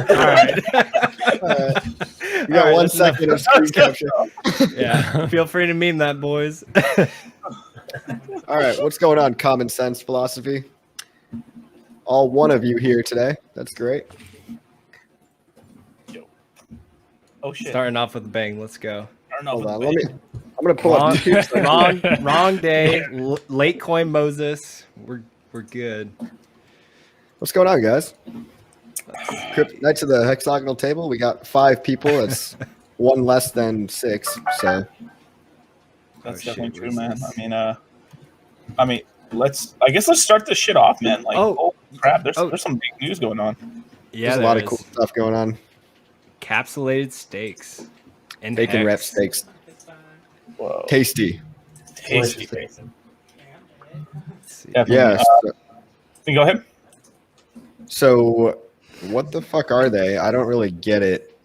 All right. You got 1 second of screen capture. Yeah, feel free to meme that, boys. All right, what's going on, Common Sense Philosophy? All one of you here today. That's great. Yo. Oh shit! Starting off with a bang. Let's go. Hold on, I'm gonna pull up YouTube. Wrong day. Late coin Moses. We're good. What's going on, guys? Knights of the hexagonal table. We got 5 people. It's 1 less than 6. So that's definitely true, man. I mean, I guess let's start this shit off, man. Like, oh crap, there's some big news going on. Yeah, there's a lot of cool stuff going on. Capsulated steaks and bacon wrap steaks. Whoa. Tasty. Yeah. Go ahead. So, what the fuck are they? I don't really get it.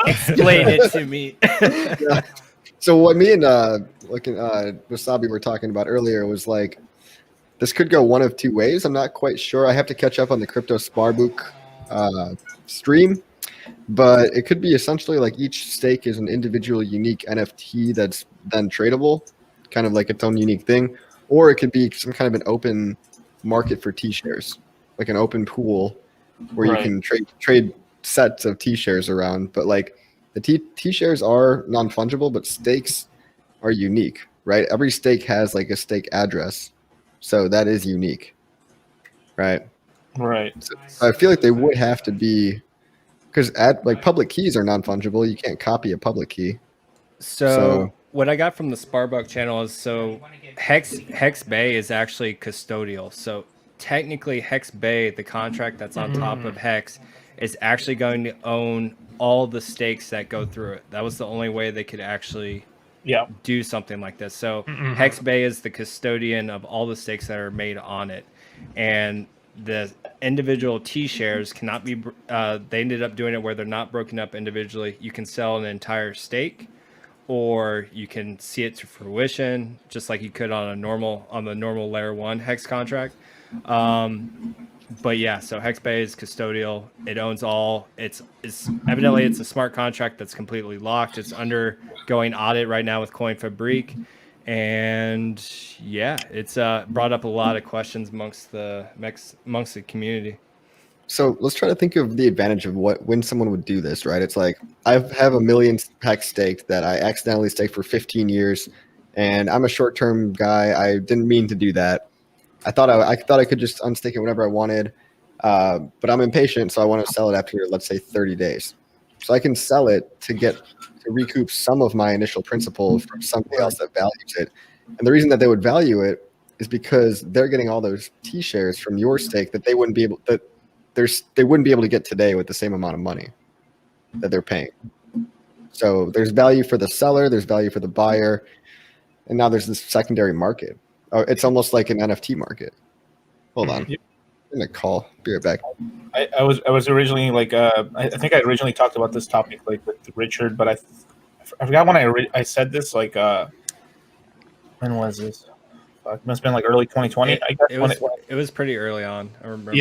Explain it to me. Yeah. So what me and Wasabi were talking about earlier was like, this could go one of 2 ways. I'm not quite sure. I have to catch up on the Crypto Sparbook stream, but it could be essentially like each stake is an individual unique NFT that's then tradable, kind of like its own unique thing, or it could be some kind of an open market for T-shares, like an open pool where you can trade sets of T-shares around. But like the T-shares are non-fungible, but stakes are unique, right? Every stake has like a stake address, so that is unique, right? Right. So I feel like they would have to be, because like public keys are non-fungible. You can't copy a public key. So what I got from the Sparbuck channel is Hex Bay is actually custodial. So technically Hex Bay, the contract that's on top of Hex, is actually going to own all the stakes that go through it. That was the only way they could actually do something like this. So Hex Bay is the custodian of all the stakes that are made on it. And the individual T-shares cannot be, they ended up doing it where they're not broken up individually. You can sell an entire stake, or you can see it to fruition, just like you could on the normal layer 1 Hex contract. But yeah, so Hex Bay is custodial. It owns all. It's evidently it's a smart contract that's completely locked. It's undergoing audit right now with CoinFabrique, and yeah, it's brought up a lot of questions amongst the community. So let's try to think of the advantage of when someone would do this, right? It's like I have 1 million Hex staked that I accidentally staked for 15 years, and I'm a short-term guy. I didn't mean to do that. I thought I could just unstake it whenever I wanted, but I'm impatient, so I want to sell it after, let's say, 30 days. So I can sell it to recoup some of my initial principal from somebody else that values it. And the reason that they would value it is because they're getting all those T-shares from your stake that they wouldn't be able to get today with the same amount of money that they're paying. So there's value for the seller, there's value for the buyer, and now there's this secondary market. It's almost like an NFT market. Hold on. I'm gonna call. Be right back. I was originally like I think I originally talked about this topic like with Richard, but I forgot when I said this, like when was this? It must have been like early 2020. I guess it was pretty early on. I remember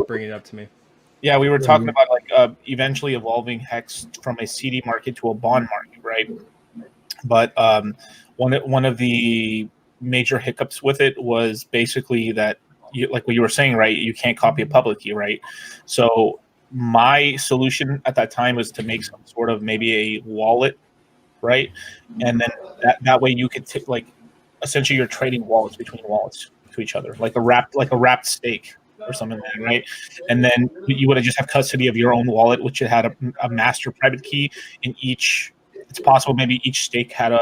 bringing it up to me. Yeah, we were talking about like eventually evolving Hex from a CD market to a bond market, right? But one of the major hiccups with it was basically that, like what you were saying, right? You can't copy a public key, right? So my solution at that time was to make some sort of maybe a wallet, right? And then that way you could like essentially you're trading wallets between wallets to each other, like a wrapped stake or something like that, right? And then you would just have custody of your own wallet, which had a master private key in each. It's possible maybe each stake had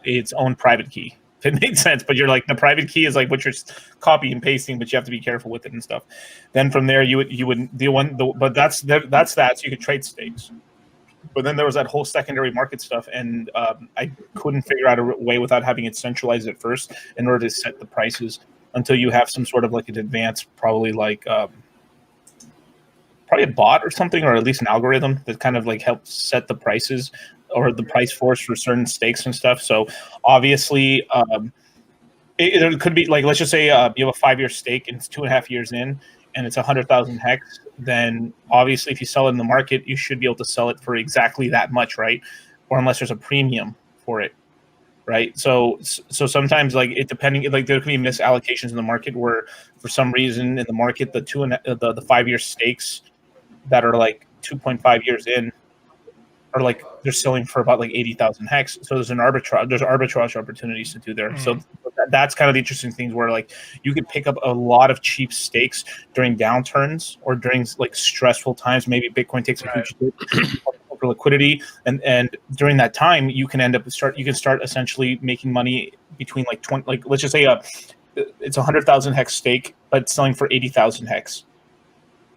its own private key. If it made sense, but you're like the private key is like what you're copying and pasting, but you have to be careful with it and stuff. Then from there, but that's that. So you could trade stakes. But then there was that whole secondary market stuff, and I couldn't figure out a way without having it centralized at first in order to set the prices until you have some sort of like an advanced, probably like probably a bot or something, or at least an algorithm that kind of like helps set the prices or the price force for certain stakes and stuff. So obviously, it could be like, let's just say you have a 5-year stake and it's 2.5 years in, and it's 100,000 hex. Then obviously, if you sell it in the market, you should be able to sell it for exactly that much, right? Or unless there's a premium for it, right? So sometimes, like, it depending, like, there could be misallocations in the market where for some reason in the market the 5-year stakes that are like 2.5 years in are like they're selling for about like 80,000 hex. So there's arbitrage opportunities to do there. So that's kind of the interesting things where like you could pick up a lot of cheap stakes during downturns or during like stressful times. Maybe Bitcoin takes a huge dip for liquidity, and during that time you can start essentially making money between like 20, like let's just say it's 100,000 hex stake, but it's selling for 80,000 hex.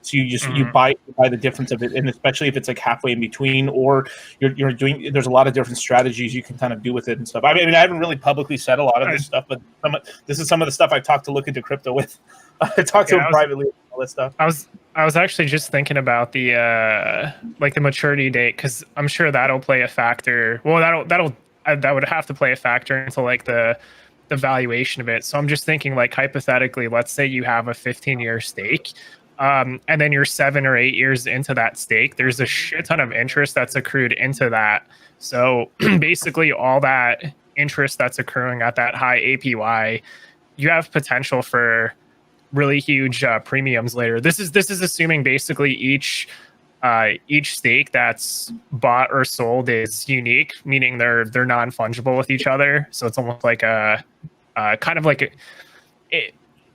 So you buy the difference of it, and especially if it's like halfway in between, or you're doing. There's a lot of different strategies you can kind of do with it and stuff. I mean, I haven't really publicly said a lot of this stuff, but this is some of the stuff I've talked to Lookintocrypto with. I talked to him privately about all this stuff. I was actually just thinking about the like the maturity date, because I'm sure that'll play a factor. Well, that would have to play a factor into like the valuation of it. So I'm just thinking, like, hypothetically, let's say you have a 15-year stake. And then you're 7 or 8 years into that stake, there's a shit ton of interest that's accrued into that. So basically all that interest that's accruing at that high APY, you have potential for really huge premiums later. This is assuming basically each stake that's bought or sold is unique, meaning they're non-fungible with each other. So it's almost like a kind of like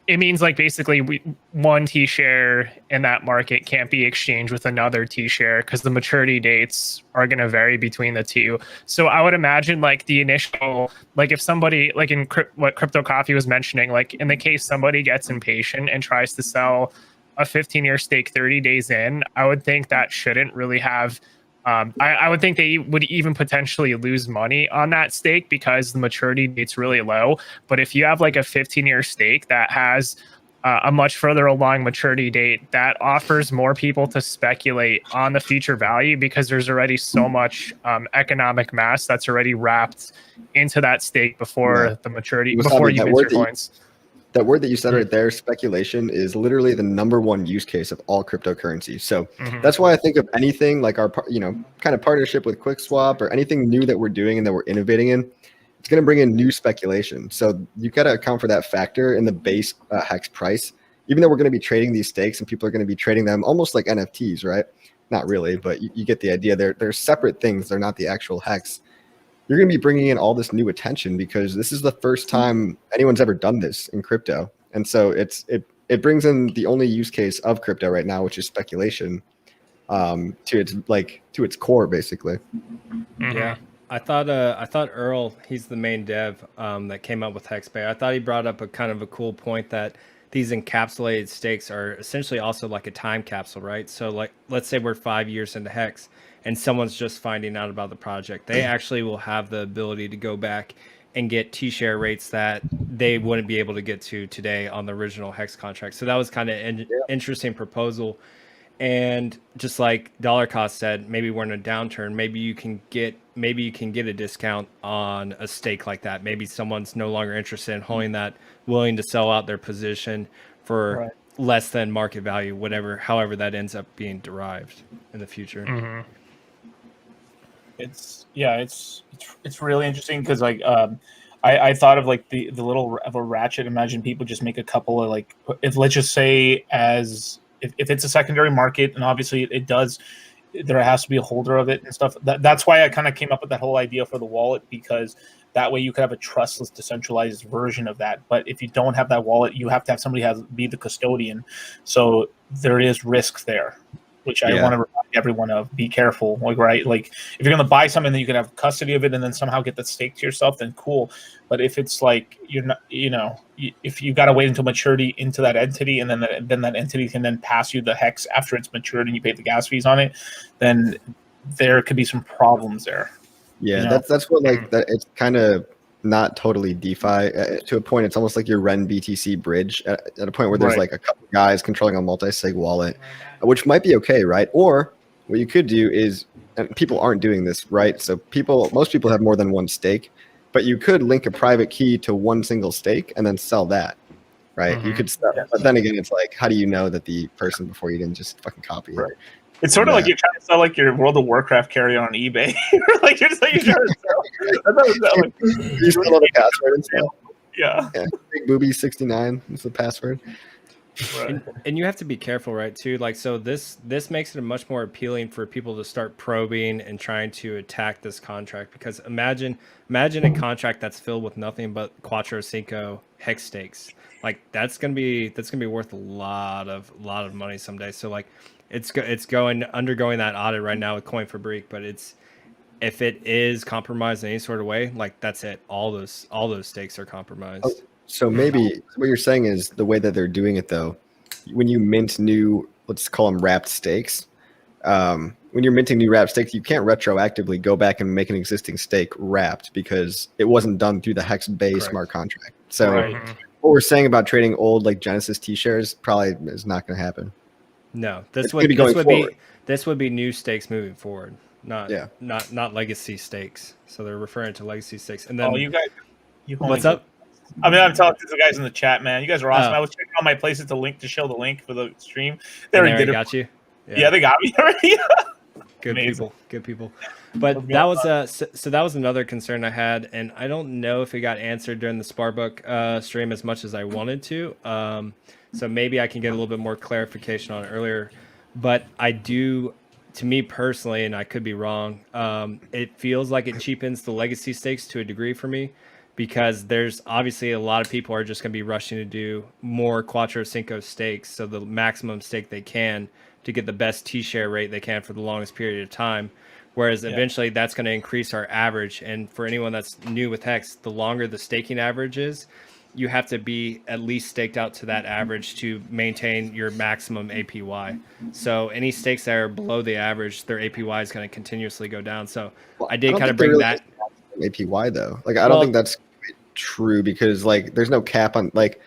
it means like basically one T-share in that market can't be exchanged with another T-share because the maturity dates are going to vary between the two. So I would imagine like the initial, like if somebody, like in what CryptoCoffee was mentioning, like in the case somebody gets impatient and tries to sell a 15-year stake 30 days in, I would think that shouldn't really have I would think they would even potentially lose money on that stake because the maturity date's really low. But if you have like a 15-year stake that has a much further along maturity date, that offers more people to speculate on the future value because there's already so much economic mass that's already wrapped into that stake before the maturity, before you mint your coins. That word that you said right there, speculation, is literally the #1 use case of all cryptocurrency. So that's why I think of anything like our, kind of partnership with QuickSwap or anything new that we're doing and that we're innovating in, it's going to bring in new speculation. So you got to account for that factor in the base hex price, even though we're going to be trading these stakes and people are going to be trading them almost like NFTs, right? Not really, but you get the idea. They're separate things. They're not the actual hex. You're going to be bringing in all this new attention because this is the first time anyone's ever done this in crypto. And so it brings in the only use case of crypto right now, which is speculation, to its core, basically. Yeah. I thought Earl, he's the main dev that came up with HexBay. I thought he brought up a kind of a cool point that these encapsulated stakes are essentially also like a time capsule, right? So like, let's say we're 5 years into Hex and someone's just finding out about the project. They actually will have the ability to go back and get T-share rates that they wouldn't be able to get to today on the original Hex contract. So that was kind of an interesting proposal. And just like Dollarcost said, maybe we're in a downturn. Maybe you can get a discount on a stake like that. Maybe someone's no longer interested in holding that, willing to sell out their position for less than market value, however that ends up being derived in the future. It's really interesting because like I thought of like the little of a ratchet. Imagine people just make a couple of like, if let's just say if it's a secondary market, and obviously it does, there has to be a holder of it and stuff. That's why I kind of came up with that whole idea for the wallet, because that way you could have a trustless, decentralized version of that. But if you don't have that wallet, you have to have somebody be the custodian. So there is risk there, which I want to remind everyone of. Be careful, like if you're going to buy something that you can have custody of it and then somehow get the stake to yourself, then cool. But if it's like you're not, if you got to wait until maturity into that entity, and then that entity can then pass you the hex after it's matured and you pay the gas fees on it, then there could be some problems there. Yeah, that's what that. It's kind of not totally DeFi to a point. It's almost like your Ren BTC bridge at a point where there's like a couple guys controlling a multi-sig wallet, which might be okay, right? Or what you could do is, and people aren't doing this, right? So most people have more than one stake. but you could link a private key to one single stake and then sell that, right? You could sell, but then again, it's like, how do you know that the person before you didn't just fucking copy it? It's sort of like you're trying to sell like your World of Warcraft carry on eBay. Like you're trying to sell. You still know the password and stuff. Yeah. Big Booby 69 is the password. Right. And you have to be careful, right? Too, like, so this makes it much more appealing for people to start probing and trying to attack this contract, because imagine a contract that's filled with nothing but Quattro Cinco hex stakes. Like that's gonna be worth a lot of money someday. So like it's undergoing that audit right now with Coin for Break, but if it is compromised in any sort of way, like that's it. All those stakes are compromised. Oh, so maybe what you're saying is the way that they're doing it, though, when you mint new, let's call them wrapped stakes, when you're minting new wrapped stakes, you can't retroactively go back and make an existing stake wrapped because it wasn't done through the Hex Bay smart contract. So what we're saying about trading old like Genesis T-shares probably is not going to happen. No, this would be new stakes moving forward, not legacy stakes. So they're referring to legacy stakes. And then you guys, what's up? I mean, I'm talking to the guys in the chat, man. You guys are awesome. I was checking out my places to show the link for the stream. They already did it. Got you. Yeah, they got me already. Good people. But that was so that was another concern I had, and I don't know if it got answered during the Sparbook stream as much as I wanted to. So maybe I can get a little bit more clarification on it earlier. But I do, to me personally, and I could be wrong, it feels like it cheapens the legacy stakes to a degree for me, because there's obviously a lot of people are just going to be rushing to do more Quattro Cinco stakes, so the maximum stake they can to get the best T-share rate they can for the longest period of time. Whereas eventually that's going to increase our average. And for anyone that's new with Hex, the longer the staking average is, you have to be at least staked out to that average to maintain your maximum APY. So any stakes that are below the average, their APY is going to continuously go down. So I did kind of bring that APY though. Like I don't think that's true, because like there's no cap on, like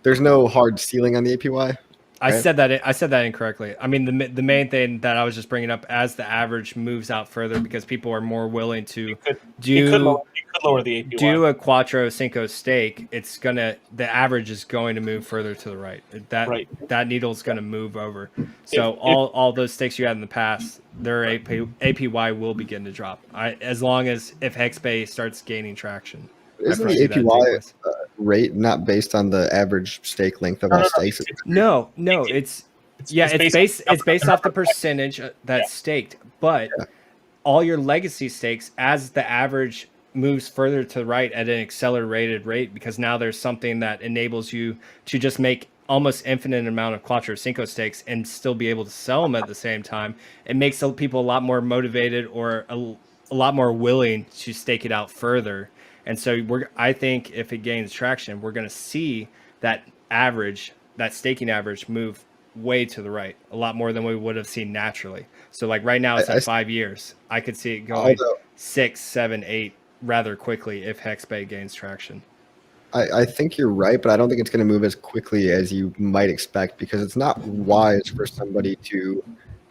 there's no hard ceiling on the APY. I said that incorrectly. I mean, the main thing that I was just bringing up, as the average moves out further, because people are more willing to lower the APY. Do a Quattro Cinco stake, the average is going to move further to the right. That needle is going to move over. So all those stakes you had in the past, their APY will begin to drop. As long as if HexBay starts gaining traction. Isn't the APY rate not based on the average stake length of all stakes? No, it's based off the percentage that's staked, but all your legacy stakes, as the average moves further to the right at an accelerated rate, because now there's something that enables you to just make almost infinite amount of Quattro Cinco stakes and still be able to sell them at the same time. It makes people a lot more motivated, or a lot more willing to stake it out further. And so I think if it gains traction, we're going to see that staking average move way to the right, a lot more than we would have seen naturally. So like right now it's at 5 years. I could see it going 6, 7, 8 rather quickly if HexBay gains traction. I think you're right, but I don't think it's going to move as quickly as you might expect, because it's not wise for somebody to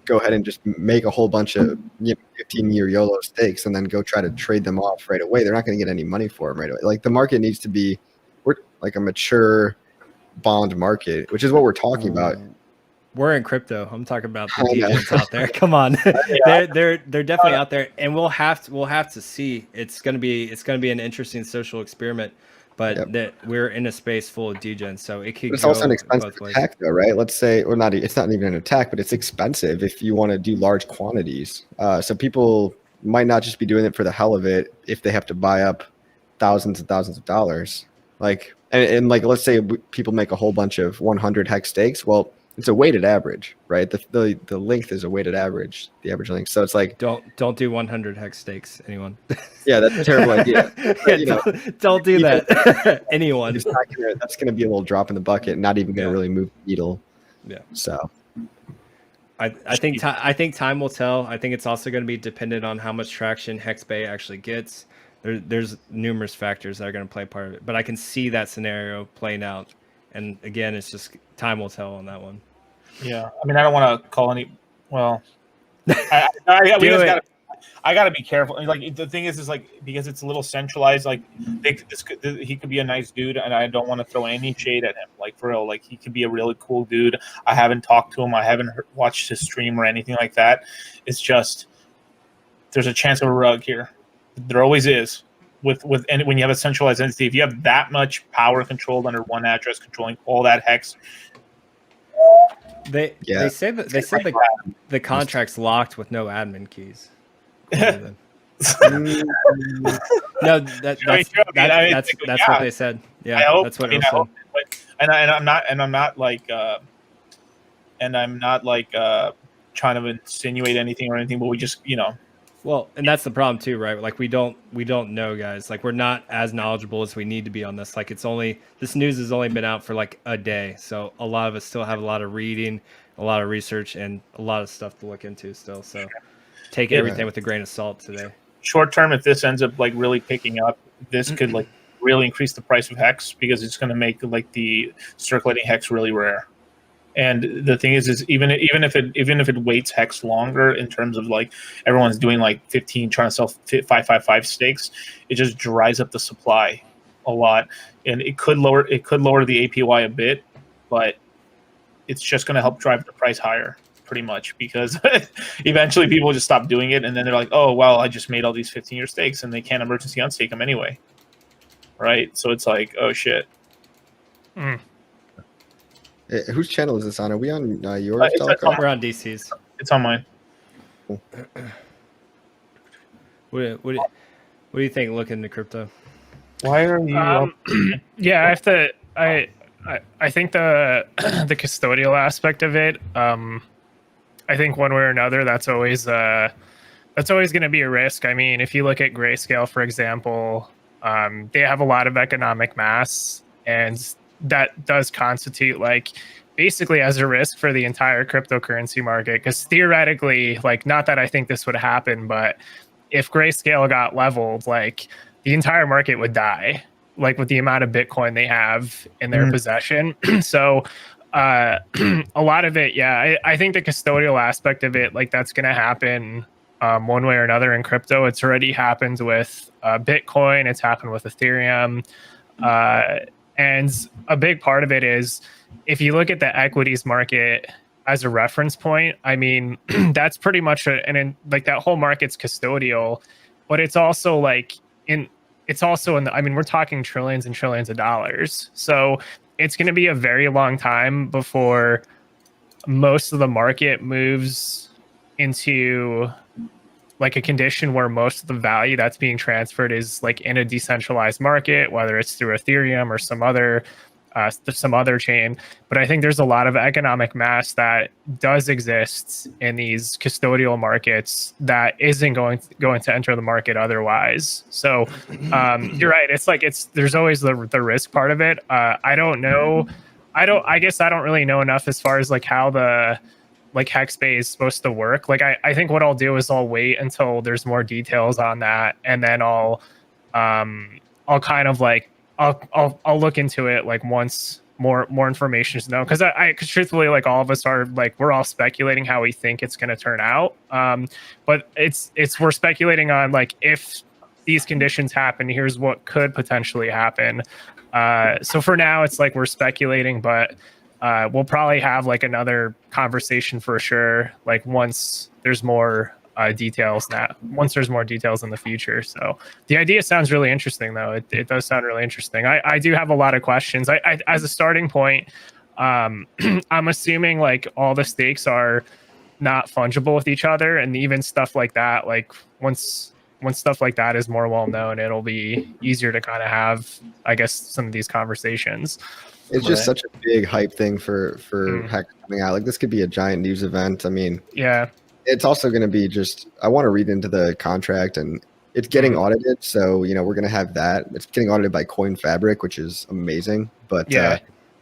go ahead and just make a whole bunch of 15-year YOLO stakes and then go try to trade them off right away. They're not going to get any money for them right away. Like the market needs to be like a mature bond market, which is what we're talking about. We're in crypto. I'm talking about the DJs out there. Come on, they're definitely out there, and we'll have to see. It's gonna be an interesting social experiment. But we're in a space full of degens, so it could. It's also an expensive attack, though, right? Let's say, or not. It's not even an attack, but it's expensive if you want to do large quantities. So people might not just be doing it for the hell of it if they have to buy up thousands and thousands of dollars. Like, and like, let's say people make a whole bunch of 100 hex stakes. Well, it's a weighted average, right? The length is a weighted average, the average length. So it's like, don't do 100 hex stakes, anyone. Yeah, that's a terrible idea. Don't do that. Anyone. That's gonna be a little drop in the bucket, not even gonna really move the needle. Yeah. So I think time will tell. I think it's also going to be dependent on how much traction HexBay actually gets. There's numerous factors that are going to play part of it, but I can see that scenario playing out. And again, it's just time will tell on that one. Yeah, I mean, I don't want to call any. Well, I gotta be careful. Like the thing is like because it's a little centralized. Like he could be a nice dude, and I don't want to throw any shade at him. Like for real, like he could be a really cool dude. I haven't talked to him. I haven't watched his stream or anything like that. It's just there's a chance of a rug here. There always is. And when you have a centralized entity, if you have that much power controlled under one address, controlling all that hex. They say that the contract's locked with no admin keys. No, that's what they said. Yeah, that's what it said. And I'm not like trying to insinuate anything or anything, but we just Well, and that's the problem too, right? Like we don't know, guys. Like we're not as knowledgeable as we need to be on this. Like this news has only been out for like a day, so a lot of us still have a lot of reading, a lot of research, and a lot of stuff to look into still. So take everything with a grain of salt today. Short term, if this ends up like really picking up, this could like really increase the price of hex because it's going to make like the circulating hex really rare. And the thing is even if it waits hex longer in terms of like everyone's doing like 15 trying to sell 555 stakes, it just dries up the supply a lot, and it could lower the APY a bit, but it's just going to help drive the price higher pretty much because eventually people just stop doing it, and then they're like, oh well, I just made all these 15-year stakes and they can't emergency unstake them anyway, right? So it's like, oh shit. Whose channel is this on? Are we on yours? We're on DC's. It's on mine. Cool. What do you think? Looking into crypto. Why are you? Yeah, I have to. I think the the custodial aspect of it. I think one way or another, that's always going to be a risk. I mean, if you look at Grayscale, for example, they have a lot of economic mass, and that does constitute like basically as a risk for the entire cryptocurrency market. Because theoretically, like, not that I think this would happen, but if Grayscale got leveled, like the entire market would die, like with the amount of Bitcoin they have in their possession. So a lot of it, yeah, I think the custodial aspect of it, like that's going to happen one way or another in crypto. It's already happened with Bitcoin. It's happened with Ethereum. And a big part of it is if you look at the equities market as a reference point, I mean, that's pretty much like that whole market's custodial, but it's also like I mean, we're talking trillions and trillions of dollars. So it's going to be a very long time before most of the market moves into like a condition where most of the value that's being transferred is like in a decentralized market, whether it's through Ethereum or some other chain. But I think there's a lot of economic mass that does exist in these custodial markets that isn't going to enter the market otherwise. So you're right. It's like there's always the risk part of it. I don't know. I guess I don't really know enough as far as like how the like HexBay is supposed to work. Like I think what I'll do is I'll wait until there's more details on that, and then I'll kind of like I'll look into it like once more information is known, because cause truthfully, like all of us are like, we're all speculating how we think it's going to turn out, but we're speculating on like, if these conditions happen, here's what could potentially happen. So for now it's like we're speculating, but we'll probably have like another conversation for sure, like once there's more details in the future. So the idea sounds really interesting, though. It does sound really interesting. I do have a lot of questions. I as a starting point, I'm assuming like all the stakes are not fungible with each other, and even stuff like that, like once stuff like that is more well known, it'll be easier to kind of have, I guess, some of these conversations. It's just such a big hype thing for Hex coming out. Like this could be a giant news event. I mean, yeah, it's also going to be just, I want to read into the contract, and it's getting audited. So, we're going to have that. It's getting audited by Coin Fabric, which is amazing. But yeah,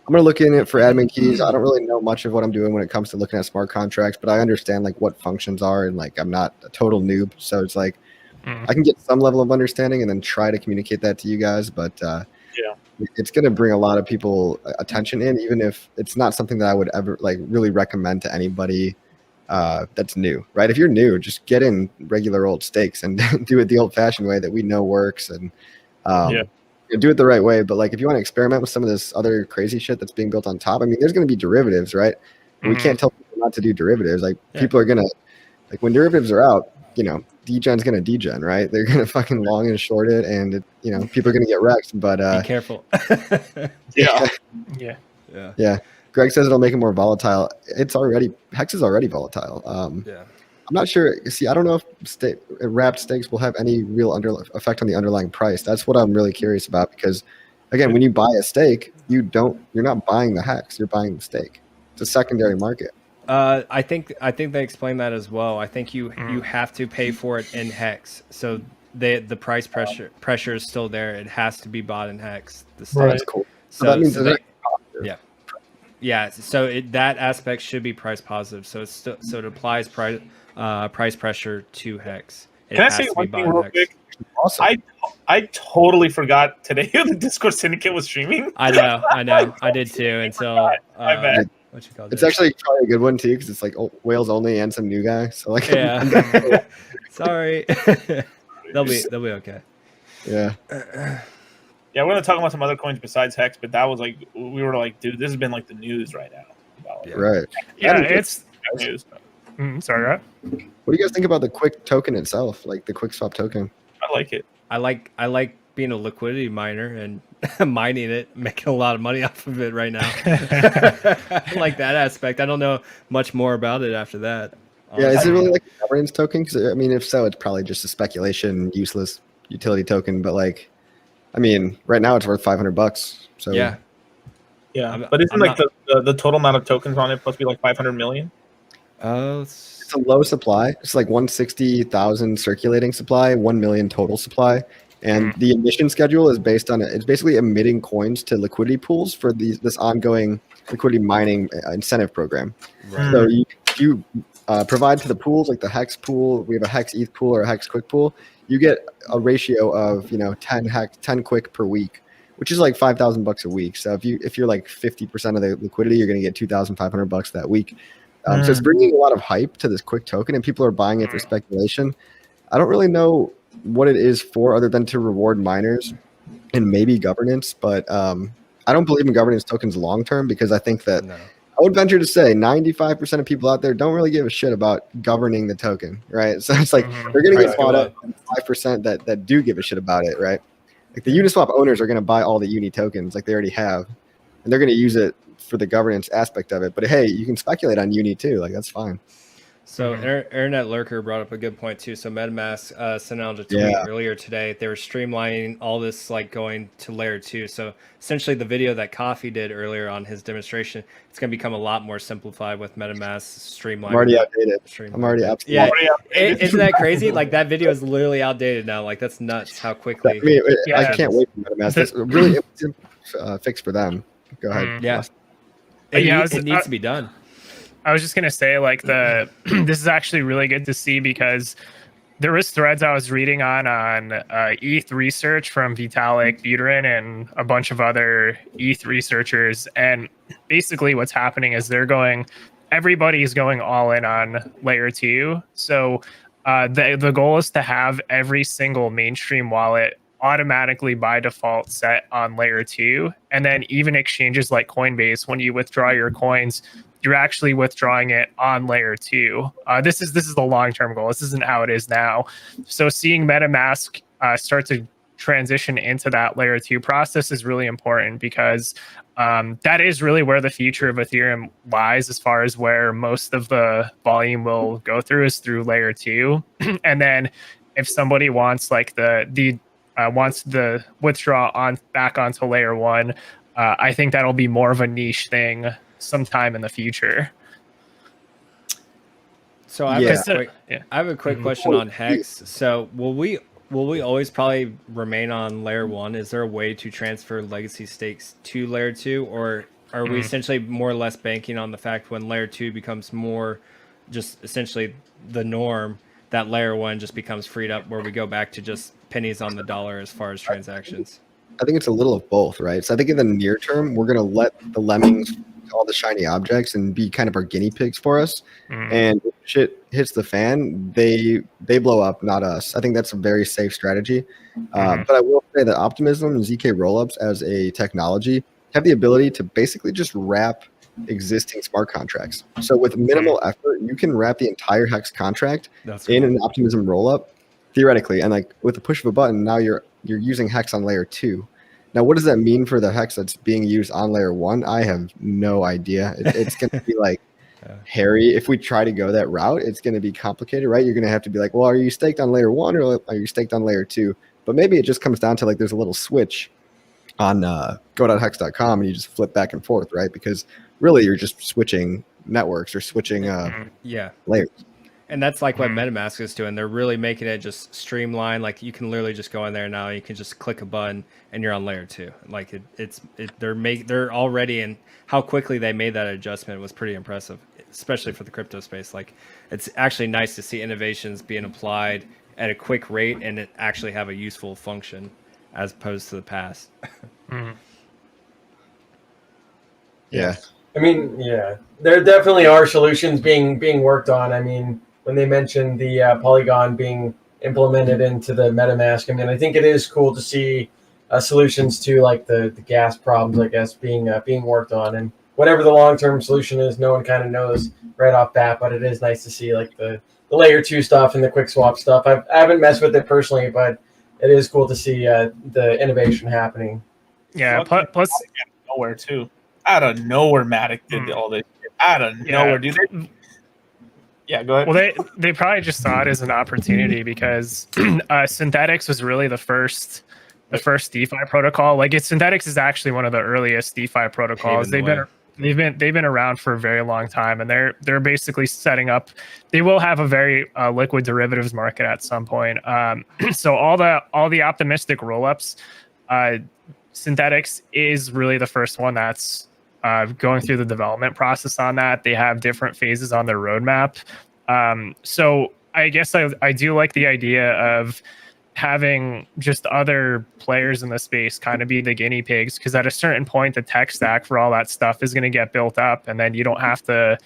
I'm going to look in it for admin keys. I don't really know much of what I'm doing when it comes to looking at smart contracts, but I understand like what functions are, and like I'm not a total noob. So it's like I can get some level of understanding and then try to communicate that to you guys. But it's going to bring a lot of people attention in, even if it's not something that I would ever like really recommend to anybody that's new, right? If you're new, just get in regular old stakes and do it the old-fashioned way that we know works, and do it the right way. But like, if you want to experiment with some of this other crazy shit that's being built on top, I mean, there's going to be derivatives, right? We can't tell people not to do derivatives. Like, people are going to, like, when derivatives are out, you know, degen's going to degen, right? They're going to fucking long and short it, and it, you know, people are going to get wrecked. But be careful. Yeah. Greg says it'll make it more volatile. It's already, Hex is already volatile. I'm not sure. See, I don't know if wrapped stakes will have any real effect on the underlying price. That's what I'm really curious about, because again, when you buy a stake, you're not buying the Hex, you're buying the stake. It's a secondary market. I think they explained that as well. I think you have to pay for it in Hex, so the price pressure is still there. It has to be bought in Hex. That's cool. So that means so that aspect should be price positive. So it applies price pressure to Hex. Can I say one thing real quick? Awesome. I totally forgot today the Discord Syndicate was streaming. I know. I did too until I bet. It's actually probably a good one too, because it's like whales only and some new guy. So like, sorry, they'll be okay. Yeah. Yeah, we're gonna talk about some other coins besides Hex, but that was like, we were like, dude, this has been like the news right now. Right. Yeah, it's news. Sorry, right? What do you guys think about the Quick token itself, like the Quick Swap token? I like it. I like being a liquidity miner and mining it, making a lot of money off of it right now. I like that aspect. I don't know much more about it after that. Yeah, is it really like a governance token? Because I mean, if so, it's probably just a speculation, useless utility token. But like, I mean, right now it's worth $500. So yeah. But isn't the total amount of tokens on it supposed to be like 500 million? It's a low supply. It's like 160,000 circulating supply, 1 million total supply. And the emission schedule is based on it's basically emitting coins to liquidity pools for this ongoing liquidity mining incentive program. Right. So you provide to the pools, like the Hex pool, we have a Hex ETH pool or a Hex Quick pool, you get a ratio of 10 Quick per week, which is like $5,000 a week. So if you're like 50% of the liquidity, you're going to get $2,500 that week. So it's bringing a lot of hype to this Quick token, and people are buying it for speculation. I don't really know what it is for, other than to reward miners and maybe governance. But I don't believe in governance tokens long term, because I think that I would venture to say 95% of people out there don't really give a shit about governing the token, right? So it's like they're going to get bought up 5% that do give a shit about it, right? Like the Uniswap owners are going to buy all the Uni tokens like they already have, and they're going to use it for the governance aspect of it. But hey, you can speculate on Uni too, like that's fine. So Internet Lurker brought up a good point too. So MetaMask sent out a tweet earlier today. They were streamlining all this, like going to layer 2. So essentially the video that Coffee did earlier on his demonstration, it's going to become a lot more simplified with MetaMask streamlining. I'm already outdated. I'm already absolutely outdated. Isn't that crazy? Like that video is literally outdated now. Like that's nuts how quickly. I can't wait for MetaMask. That's really fix for them. Go ahead. It needs to be done. I was just gonna say, like, this is actually really good to see, because there was threads I was reading on ETH research from Vitalik Buterin and a bunch of other ETH researchers, and basically what's happening is everybody's going all in on layer 2. So the goal is to have every single mainstream wallet automatically by default set on layer 2, and then even exchanges like Coinbase, when you withdraw your coins, you're actually withdrawing it on layer 2. This is the long-term goal. This isn't how it is now. So seeing MetaMask start to transition into that layer 2 process is really important, because that is really where the future of Ethereum lies, as far as where most of the volume will go through is through layer 2. And then if somebody wants like wants the withdraw back onto layer 1, I think that'll be more of a niche thing sometime in the future. So I have a quick question on Hex. So will we always probably remain on layer 1? Is there a way to transfer legacy stakes to layer 2, or are we essentially more or less banking on the fact when layer 2 becomes more just essentially the norm, that layer 1 just becomes freed up, where we go back to just pennies on the dollar as far as transactions? I think it's a little of both, right? So I think in the near term, we're going to let the lemmings all the shiny objects and be kind of our guinea pigs for us. And if shit hits the fan, they blow up, not us. I think that's a very safe strategy. But I will say that Optimism and ZK rollups as a technology have the ability to basically just wrap existing smart contracts. So with minimal effort, you can wrap the entire Hex contract in an Optimism rollup, theoretically, and like with the push of a button, now you're using Hex on layer 2. Now, what does that mean for the Hex that's being used on layer 1? I have no idea. It's going to be like hairy. If we try to go that route, it's going to be complicated, right? You're going to have to be like, well, are you staked on layer 1 or are you staked on layer 2? But maybe it just comes down to like there's a little switch on go.hex.com and you just flip back and forth, right? Because really you're just switching networks or switching layers. And that's like what MetaMask is doing. They're really making it just streamlined. Like you can literally just go in there now. You can just click a button and you're on layer 2. Like they're already in. How quickly they made that adjustment was pretty impressive, especially for the crypto space. Like it's actually nice to see innovations being applied at a quick rate and it actually have a useful function as opposed to the past. Yeah. I mean, yeah, there definitely are solutions being worked on. I mean, when they mentioned the Polygon being implemented into the MetaMask, I mean, I think it is cool to see solutions to like the gas problems, I guess, being worked on. And whatever the long-term solution is, no one kind of knows right off bat, but it is nice to see like the layer 2 stuff and the quick swap stuff. I haven't messed with it personally, but it is cool to see the innovation happening. Yeah, plus nowhere too. Out of nowhere, Matic did all this shit. Out of nowhere, dude. Yeah, go ahead. Well, they probably just saw it as an opportunity because Synthetics was really the first DeFi protocol. Like Synthetics is actually one of the earliest DeFi protocols. They've been around for a very long time, and they're basically setting up. They will have a very liquid derivatives market at some point. So all the optimistic rollups, Synthetics is really the first one that's going through the development process on that. They have different phases on their roadmap. So I guess I do like the idea of having just other players in the space kind of be the guinea pigs, because at a certain point, the tech stack for all that stuff is going to get built up, and then you don't have to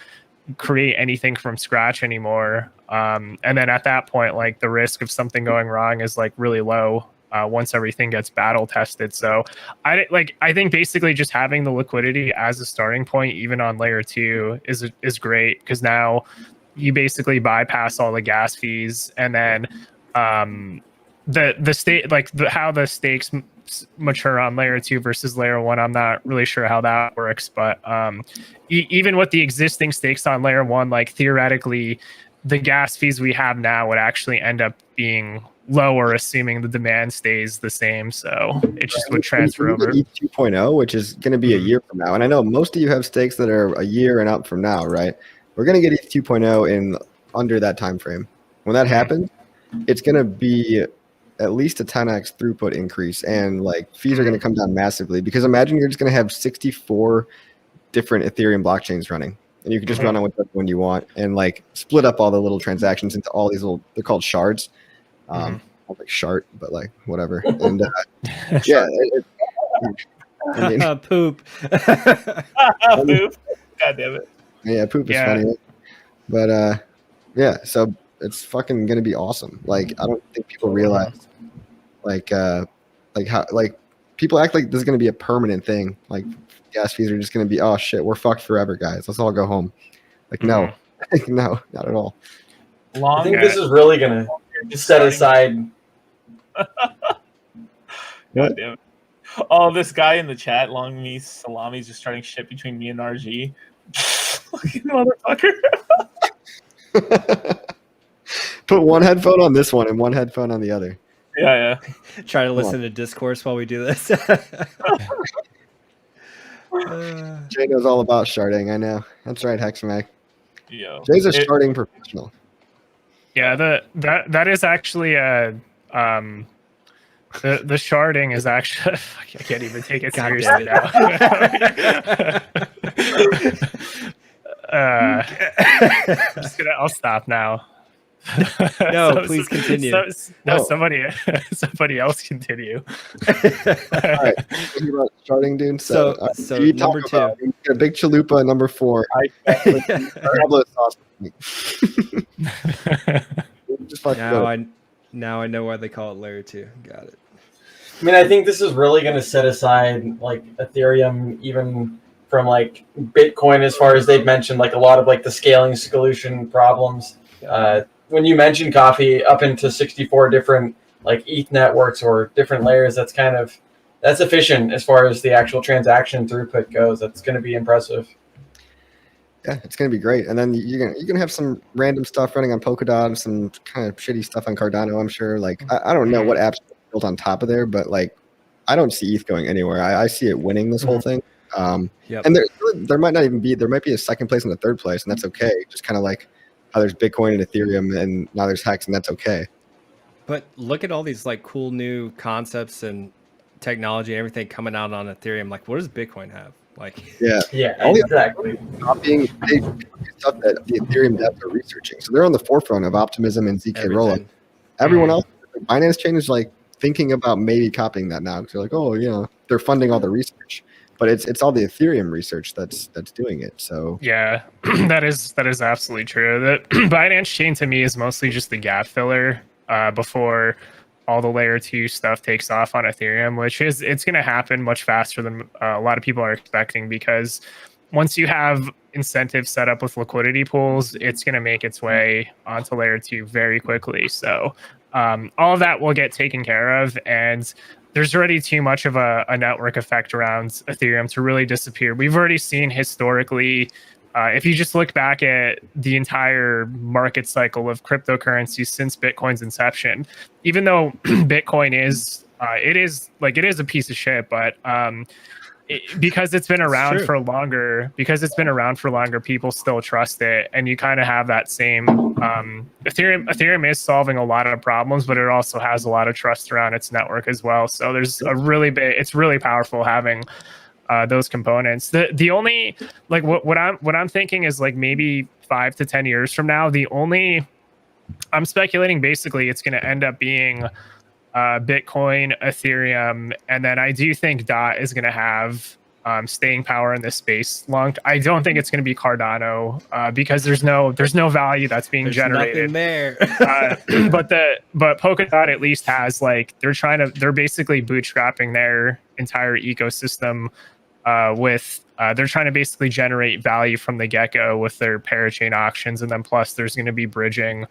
create anything from scratch anymore. And then at that point, like the risk of something going wrong is like really low. Once everything gets battle tested. So I think basically just having the liquidity as a starting point, even on layer 2 is great, because now you basically bypass all the gas fees, and then the state, like how the stakes mature on layer 2 versus layer 1. I'm not really sure how that works, but even with the existing stakes on layer 1, like theoretically the gas fees we have now would actually end up being lower, assuming the demand stays the same. So it just would transfer over. ETH 2.0, which is going to be a year from now. And I know most of you have stakes that are a year and up from now, right? We're going to get ETH 2.0 in under that time frame. When that happens, it's going to be at least a 10x throughput increase, and like fees are going to come down massively, because imagine you're just going to have 64 different Ethereum blockchains running, and you can just run on whichever one you want and like split up all the little transactions into all these little, they're called shards. Like shart, but like whatever. And yeah, I mean, poop. Poop. God damn it. Yeah, poop is funny. But yeah, so it's fucking gonna be awesome. Like I don't think people realize like how like people act like this is gonna be a permanent thing. Like gas fees are just gonna be, oh shit, we're fucked forever, guys. Let's all go home. Like no, no, not at all. I think this is really gonna set aside. God damn it. Oh, this guy in the chat, Long Me Salami, is just starting shit between me and RG. Fucking motherfucker. Put one headphone on this one and one headphone on the other. Yeah. Try to listen to discourse while we do this. Jay knows all about sharding. I know. That's right, Hexmac. Yo, Jay's a sharding professional. Yeah, that is actually the sharding is actually I can't even take it seriously now. I'll stop now. No, please continue. No, somebody else continue. All right, thinking about starting, dude. So you number talk 2. about a big chalupa, number 4. Tablet sauce. Just fucking now I know why they call it layer 2. Got it. I mean, I think this is really going to set aside like Ethereum, even from like Bitcoin, as far as they've mentioned, like a lot of like the scaling solution problems. When you mention coffee up into 64 different like ETH networks or different layers, that's efficient as far as the actual transaction throughput goes. That's going to be impressive. Yeah, it's gonna be great. And then you're gonna have some random stuff running on Polkadot, some kind of shitty stuff on Cardano, I'm sure. Like I don't know what apps are built on top of there, but like I don't see ETH going anywhere. I see it winning this whole thing. And there might not even be, there might be a second place and a third place, and that's okay. Just kind of like how there's Bitcoin and Ethereum, and now there's Hex, and that's okay. But look at all these like cool new concepts and technology and everything coming out on Ethereum. Like, what does Bitcoin have? Like, yeah, exactly. Copying stuff that the Ethereum devs are researching, so they're on the forefront of optimism and ZK rollup. Everyone else, like Binance Chain, is like thinking about maybe copying that now. Because they're like, oh, you know, they're funding all the research, but it's all the Ethereum research that's doing it. So yeah, that is absolutely true. The Binance Chain to me is mostly just the gap filler before all the layer 2 stuff takes off on Ethereum, which it's going to happen much faster than a lot of people are expecting, because once you have incentives set up with liquidity pools, it's going to make its way onto layer 2 very quickly. So all of that will get taken care of, and there's already too much of a network effect around Ethereum to really disappear. We've already seen historically, if you just look back at the entire market cycle of cryptocurrencies since Bitcoin's inception, even though Bitcoin is a piece of shit, but because it's been around for longer, people still trust it, and you kind of have that same Ethereum is solving a lot of problems, but it also has a lot of trust around its network as well. So there's it's really powerful having those components. The only like what I'm thinking is like maybe 5 to 10 years from now, I'm speculating basically it's going to end up being Bitcoin, Ethereum, and then I do think DOT is going to have staying power in this space long. I don't think it's going to be Cardano because there's no value that's being generated there. but Polkadot at least has like they're basically bootstrapping their entire ecosystem with they're trying to basically generate value from the get-go with their parachain auctions, and then plus there's going to be bridging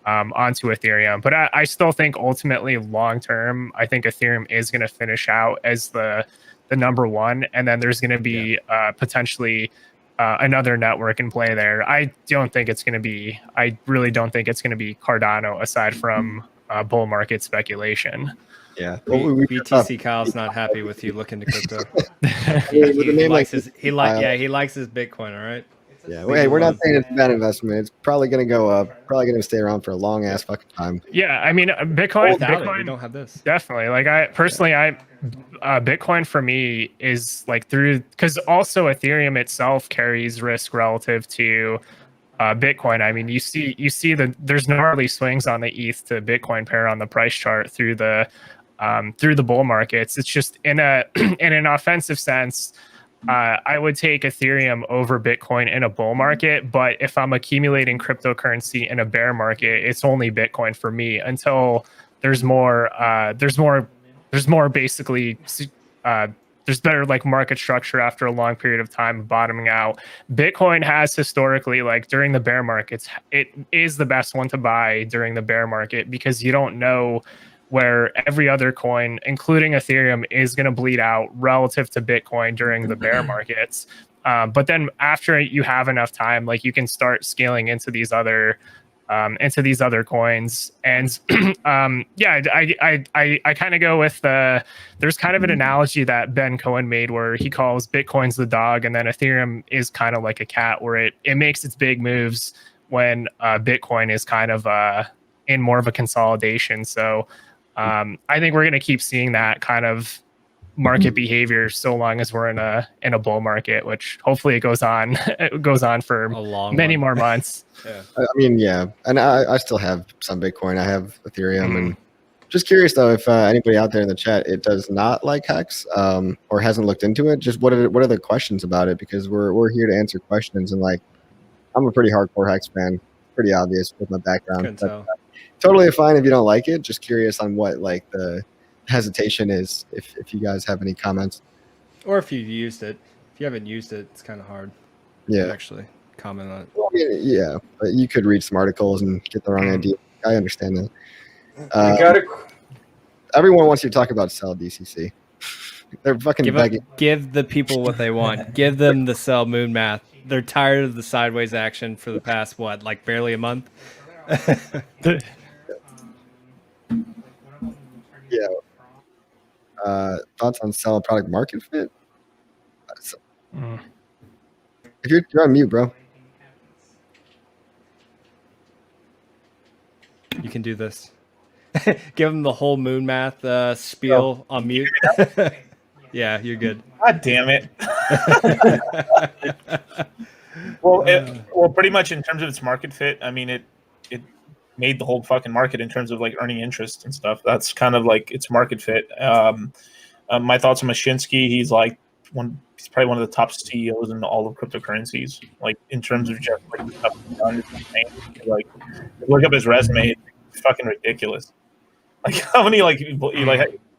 onto Ethereum. But I still think ultimately long term, I think Ethereum is going to finish out as the number one, and then there's going to be potentially another network in play there. I really don't think it's going to be Cardano aside from bull market speculation. Yeah, BTC Kyle's not happy with you looking to crypto. he likes his Bitcoin. All right. Yeah, hey, we're not saying it's a bad investment. It's probably going to go up. Probably going to stay around for a long ass fucking time. Yeah, I mean, Bitcoin. We don't have this. Definitely. Like Bitcoin for me is like because also Ethereum itself carries risk relative to Bitcoin. I mean, you see there's gnarly swings on the ETH to Bitcoin pair on the price chart through the bull markets. It's just in an offensive sense. I would take Ethereum over Bitcoin in a bull market, but if I'm accumulating cryptocurrency in a bear market, it's only Bitcoin for me until there's basically there's better like market structure after a long period of time of bottoming out. Bitcoin has historically, like during the bear markets, it is the best one to buy during the bear market because you don't know where every other coin, including Ethereum, is going to bleed out relative to Bitcoin during the bear markets. But then after you have enough time, like you can start scaling into these other coins. And I kind of go with there's kind of an analogy that Ben Cohen made where he calls Bitcoin's the dog, and then Ethereum is kind of like a cat where it makes its big moves when Bitcoin is kind of in more of a consolidation. So I think we're going to keep seeing that kind of market behavior so long as we're in a bull market, which hopefully it goes on for A long many one. more months. Yeah. I mean, yeah, and I still have some Bitcoin. I have Ethereum, and just curious though if anybody out there in the chat it does not like Hex or hasn't looked into it. Just what are the questions about it? Because we're here to answer questions, and like I'm a pretty hardcore Hex fan, pretty obvious with my background. Couldn't But, tell. totally fine if you don't like it. Just curious on what like the hesitation is. If you guys have any comments. Or if you used it. If you haven't used it, it's kind of hard to Yeah. actually comment on it. Well, I mean, yeah, but you could read some articles and get the wrong idea. I understand that. I got a Everyone wants you to talk about sell DCC. They're fucking begging. Give the people what they want. Give them the sell moon math. They're tired of the sideways action for the past, what, like barely a month? Yeah. Thoughts on sell product market fit? If you're on mute, bro. You can do this. Give them the whole moon math spiel on mute. Yeah, you're good. God damn it. Well, pretty much in terms of its market fit, I mean, it made the whole fucking market in terms of like earning interest and stuff. That's kind of like its market fit. My thoughts on Mashinsky, he's probably one of the top CEOs in all of cryptocurrencies. Like in terms of just like the stuff he's done, it's insane. Like look up his resume, it's fucking ridiculous. Like how many he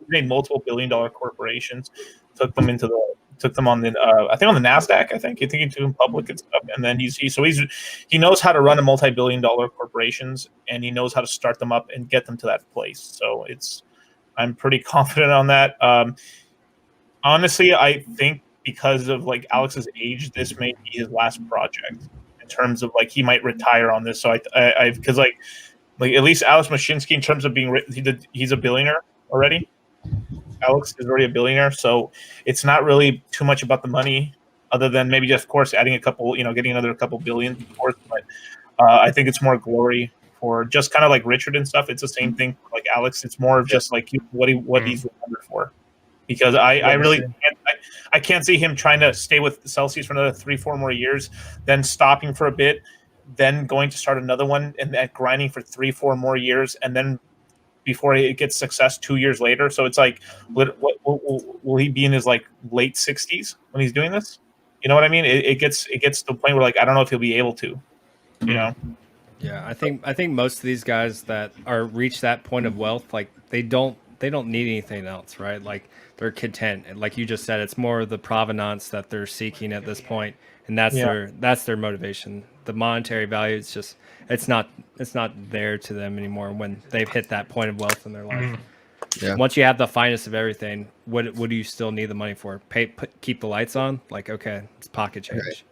made multiple billion-dollar corporations, took them on the I think on the NASDAQ. I think he took them public and stuff, and then he knows how to run a multi-billion-dollar corporations, and he knows how to start them up and get them to that place. So I'm pretty confident on that. Honestly, I think because of like Alex's age, this may be his last project in terms of like he might retire on this. So I because like at least Alex Mashinsky in terms of being he's a billionaire already. Alex is already a billionaire, so it's not really too much about the money, other than maybe just of course adding a couple, getting another couple billion, of course. But I think it's more glory for just kind of like Richard and stuff. It's the same thing like Alex. It's more of just like what he's remembered for. Because I can't see him trying to stay with Celsius for another 3-4 more years, then stopping for a bit, then going to start another one and then grinding for 3-4 more years, and then before it gets success 2 years later. So it's like, will he be in his like late 60s when he's doing this? You know what I mean? It gets to the point where like I don't know if he'll be able to. You know? Yeah, I think most of these guys that reach that point of wealth, like they don't need anything else, right? Like they're content, and like you just said, it's more the provenance that they're seeking at this point, and that's their motivation. The monetary value, it's not there to them anymore when they've hit that point of wealth in their life. Yeah. Once you have the finest of everything, what do you still need the money for? Keep the lights on? Like, okay, it's pocket change. Right.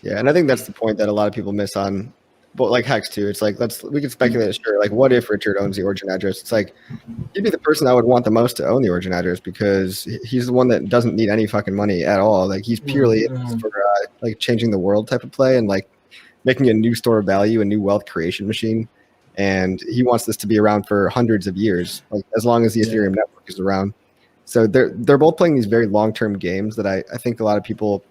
Yeah, and I think that's the point that a lot of people miss on, but like Hex too. It's like we can speculate, sure. Like, what if Richard owns the origin address? It's like he'd be the person I would want the most to own the origin address because he's the one that doesn't need any fucking money at all. Like he's purely for like changing the world type of play and like making a new store of value, a new wealth creation machine. And he wants this to be around for hundreds of years, like as long as the Ethereum network is around. So they're both playing these very long-term games that I think a lot of people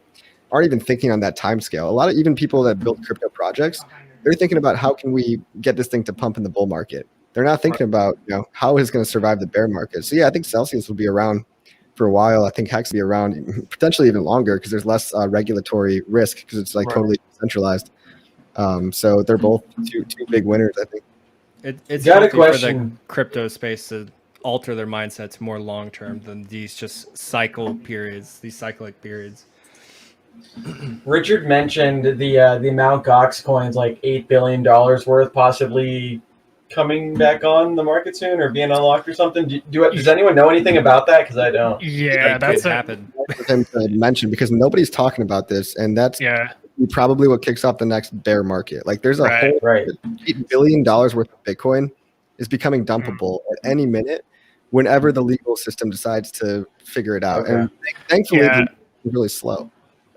aren't even thinking on that time scale. A lot of even people that build crypto projects, they're thinking about how can we get this thing to pump in the bull market. They're not thinking about how is it going to survive the bear market. So yeah, I think Celsius will be around for a while. I think Hex will be around potentially even longer because there's less regulatory risk because it's like totally decentralized. So they're both two big winners, I think. It's healthy for the crypto space to alter their mindset to more long term than these just cyclic periods. Richard mentioned the Mt. Gox coins, like $8 billion worth, possibly coming back on the market soon or being unlocked or something. Does anyone know anything about that? Because I don't. Yeah, that's happened. For him to mention because nobody's talking about this, and that's probably what kicks off the next bear market. Like there's a whole $8 billion worth of Bitcoin is becoming dumpable at any minute whenever the legal system decides to figure it out. And thankfully, it's really slow.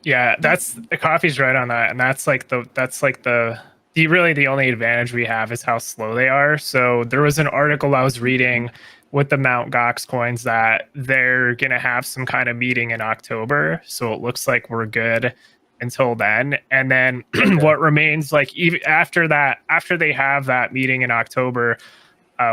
Yeah, the coffee's right on that, and that's the really the only advantage we have is how slow they are. So there was an article I was reading with the Mount Gox coins that they're gonna have some kind of meeting in October. So it looks like we're good until then. And then what remains, like even after that, after they have that meeting in October,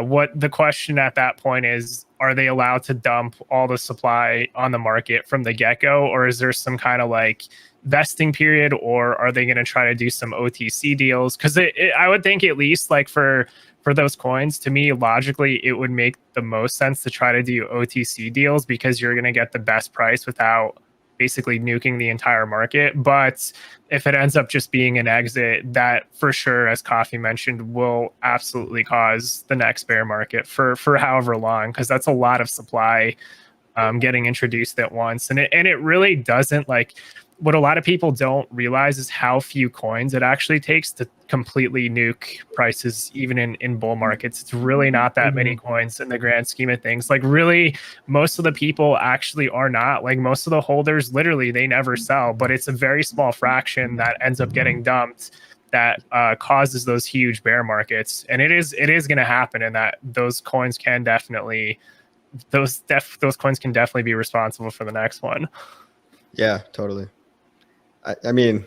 what the question at that point is, are they allowed to dump all the supply on the market from the get-go, or is there some kind of like vesting period, or are they going to try to do some OTC deals? Because I would think at least like for those coins, to me, logically, it would make the most sense to try to do OTC deals because you're going to get the best price without basically nuking the entire market. But if it ends up just being an exit, that for sure, as Coffee mentioned, will absolutely cause the next bear market for however long, because that's a lot of supply getting introduced at once. And it really doesn't, like, what a lot of people don't realize is how few coins it actually takes to completely nuke prices, even in bull markets. It's really not that many coins in the grand scheme of things. Like, really, most of the people actually are not. Like, most of the holders, literally, they never sell, but it's a very small fraction that ends up getting dumped that causes those huge bear markets. And it is going to happen, and that those coins can definitely, those coins can definitely be responsible for the next one. Yeah, totally. I mean,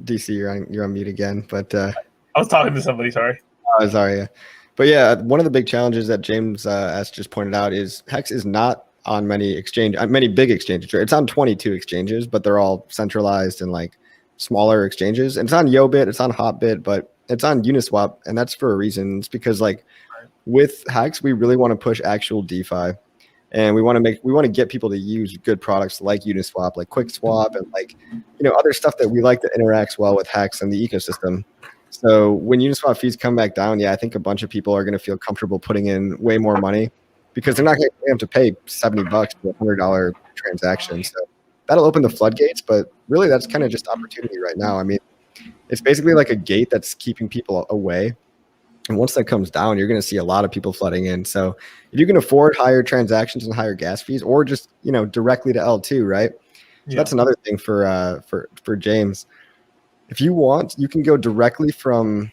DC, you're on mute again, but I was talking to somebody. Sorry. Sorry. Yeah. But yeah, one of the big challenges that James S just pointed out is Hex is not on many big exchanges. It's on 22 exchanges, but they're all centralized and like smaller exchanges. And it's on YoBit, it's on Hotbit, but it's on Uniswap, and that's for a reason. It's because like with Hex, we really want to push actual DeFi. And we want to get people to use good products like Uniswap, like QuickSwap, and like, other stuff that we like that interacts well with Hex and the ecosystem. So when Uniswap fees come back down, yeah, I think a bunch of people are going to feel comfortable putting in way more money because they're not going to have to pay $70 for a $100 transaction. So that'll open the floodgates, but really that's kind of just opportunity right now. I mean, it's basically like a gate that's keeping people away. And once that comes down, you're going to see a lot of people flooding in. So if you can afford higher transactions and higher gas fees, or just directly to L2, right? So that's another thing for James. If you want, you can go directly from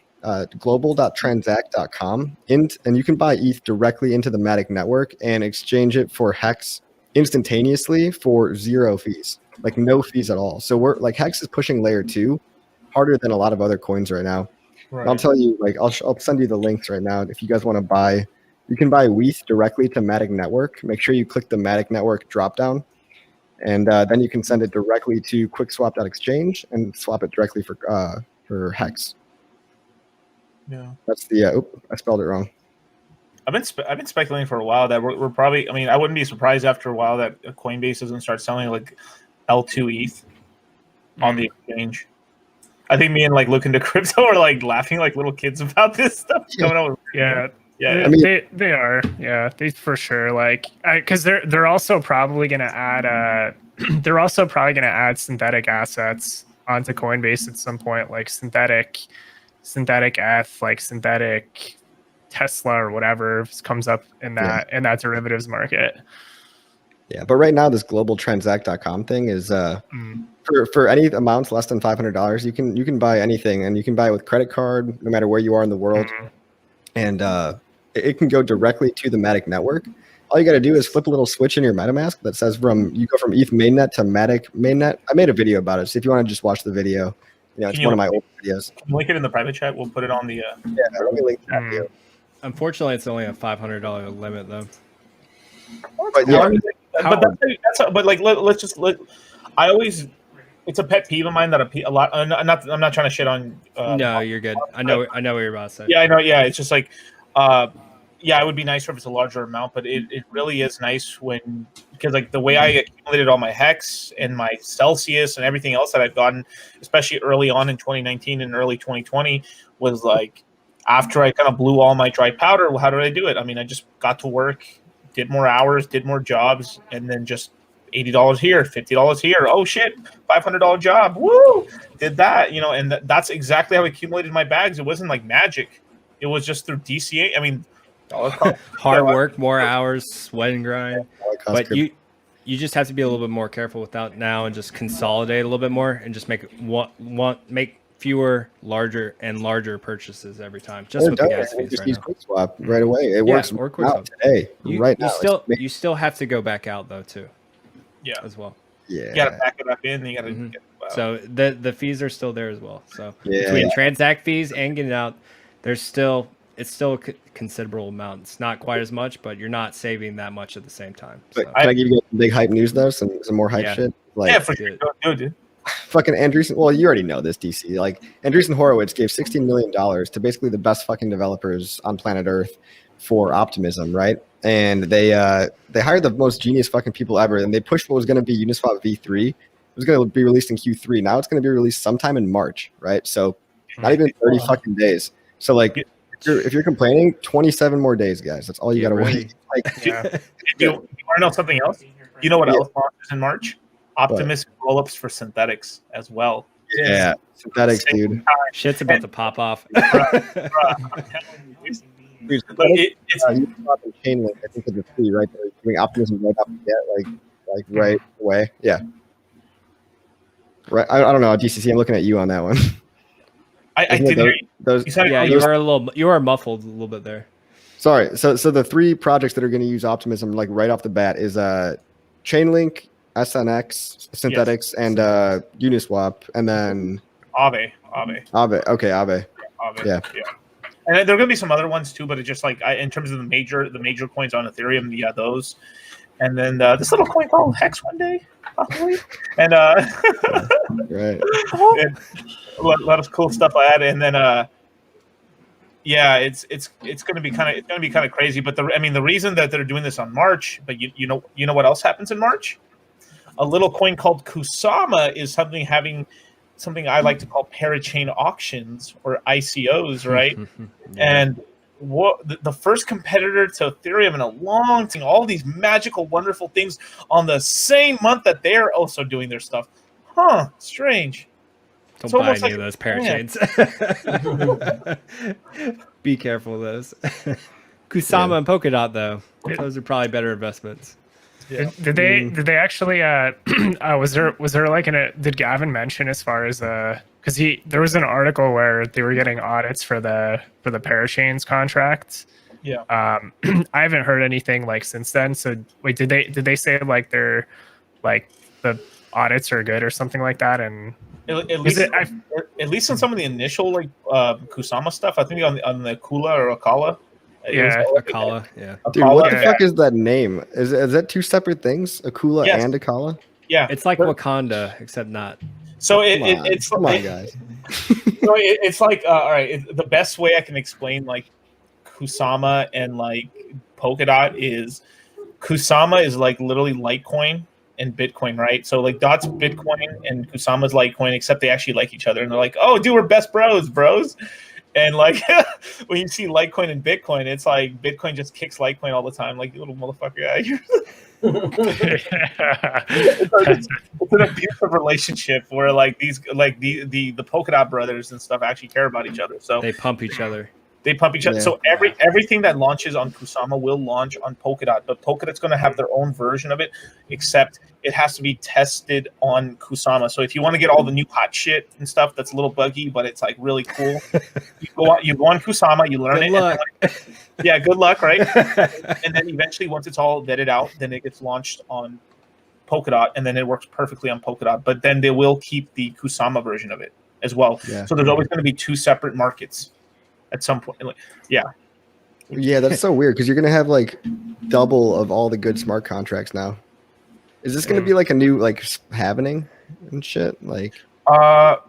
global.transact.com and you can buy ETH directly into the Matic network and exchange it for Hex instantaneously for 0 fees, like no fees at all. So we're like, Hex is pushing layer 2 harder than a lot of other coins right now. Right. I'll tell you, like, I'll send you the links right now. If you guys want to buy, you can buy ETH directly to Matic Network. Make sure you click the Matic Network dropdown, and then you can send it directly to QuickSwap.exchange and swap it directly for Hex. Yeah, that's the. I spelled it wrong. I've been speculating for a while that we're probably. I mean, I wouldn't be surprised after a while that Coinbase doesn't start selling like L2 ETH on the exchange. I think me and like Lookintocrypto are like laughing like little kids about this stuff coming out. Yeah. I mean, they are. Yeah, they for sure. Like, because they're also probably gonna add synthetic assets onto Coinbase at some point, like synthetic F, like synthetic Tesla or whatever comes up in that derivatives market. Yeah, but right now this globaltransact.com thing is for any amounts less than $500, you can buy anything, and you can buy it with credit card no matter where you are in the world, and it can go directly to the Matic network. All you got to do is flip a little switch in your MetaMask that says you go from ETH mainnet to Matic mainnet. I made a video about it, so if you want to just watch the video, it's one of my old videos. Can you link it in the private chat? We'll put it on the. Yeah, let me link that video. Unfortunately, it's only a $500 limit though. But yeah. I always, it's a pet peeve of mine that a lot. I'm not trying to shit on. No, you're good. I know what you're about to say. Yeah, I know. Yeah, it's just like, it would be nicer if it's a larger amount, but it really is nice because like the way I accumulated all my Hex and my Celsius and everything else that I've gotten, especially early on in 2019 and early 2020, was like after I kind of blew all my dry powder. How did I do it? I mean, I just got to work, did more hours, did more jobs, and then just $80 here, $50 here. Oh shit, $500 job. Woo! Did that, and that's exactly how I accumulated my bags. It wasn't like magic. It was just through DCA. I mean, hard work, more hours, sweat and grind. But you just have to be a little bit more careful with that now and just consolidate a little bit more and just make fewer, larger and larger purchases every time, just with the gas fees just right use now. QuickSwap right away. It works or now QuickSwap. today, right now. You still have to go back out though too, Yeah. as well. You got to back it up in. You got to. Mhm. So the fees are still there as well. So Yeah. between transact fees and getting out, it's still a considerable amount. It's not quite as much, but you're not saving that much at the same time. But So. can I give you some big hype news though? Some more hype shit. Like, yeah, for sure. Go, dude. Fucking Andreessen. Well, you already know this, DC. Like Andreessen Horowitz gave $16 million to basically the best fucking developers on planet Earth for Optimism, right? And they hired the most genius fucking people ever, and they pushed what was going to be Uniswap V3. It was going to be released in Q3. Now it's going to be released sometime in March, right? So not even 30 fucking days. So like, if you're complaining, 27 more days, guys. That's all you got to wait. Like, you want to know something else? You know what else launches in March? Optimistic rollups for synthetics as well. Yeah, synthetics, dude. Shit's about to pop off. Dude, Chainlink, I think, is the three, right? They're doing Optimism right off the bat, like right away. Yeah. Right. I don't know, DCC. I'm looking at you on that one. I didn't hear you. You were muffled a little bit there. Sorry. So the three projects that are going to use Optimism like right off the bat is Chainlink, SNX, Synthetics, and Uniswap, and then Aave. Okay, Aave. Yeah. And there are going to be some other ones too, but it's just like in terms of the major coins on Ethereum, yeah, those. And then this little coin called Hex one day, possibly. And right. And a lot of cool stuff like that. And then yeah, it's going to be kind of crazy. But the reason that they're doing this on March, but you know what else happens in March? A little coin called Kusama is having something I like to call parachain auctions or ICOs, right? And what the first competitor to Ethereum in a long time, all these magical, wonderful things on the same month that they're also doing their stuff. Huh? Strange. Don't buy any of those parachains. Be careful of those. Kusama and Polkadot, though, those are probably better investments. Yeah. Did they actually was there like did Gavin mention as far as because there was an article where they were getting audits for the parachains contracts. Yeah. I haven't heard anything like since then. So wait, did they say like they're like the audits are good or something like that? And at least on some of the initial like Kusama stuff, I think on the Akula or Akala. Yeah, Akala. Yeah. Dude, what the fuck is that name? Is that two separate things? Akula and Akala? Yeah. It's like Wakanda, except not. So it's come on, guys. So it's like all right. The best way I can explain like Kusama and like Polkadot is Kusama is like literally Litecoin and Bitcoin, right? So like Dot's Bitcoin and Kusama's Litecoin, except they actually like each other, and they're like, oh, dude, we're best bros. And like when you see Litecoin and Bitcoin, it's like Bitcoin just kicks Litecoin all the time, like you little motherfucker out here. It's an abusive relationship where like these like the Polkadot brothers and stuff actually care about each other. So they pump each other. Yeah. So everything that launches on Kusama will launch on Polkadot, but Polkadot's going to have their own version of it, except it has to be tested on Kusama. So if you want to get all the new hot shit and stuff that's a little buggy, but it's like really cool, you go on Kusama, you learn yeah, good luck, right? And then eventually, once it's all vetted out, then it gets launched on Polkadot, and then it works perfectly on Polkadot. But then they will keep the Kusama version of it as well. Yeah. So there's always going to be two separate markets. At some point, yeah, that's so weird because you're gonna have like double of all the good smart contracts now. Is this gonna be like a new like happening and shit? Like, no,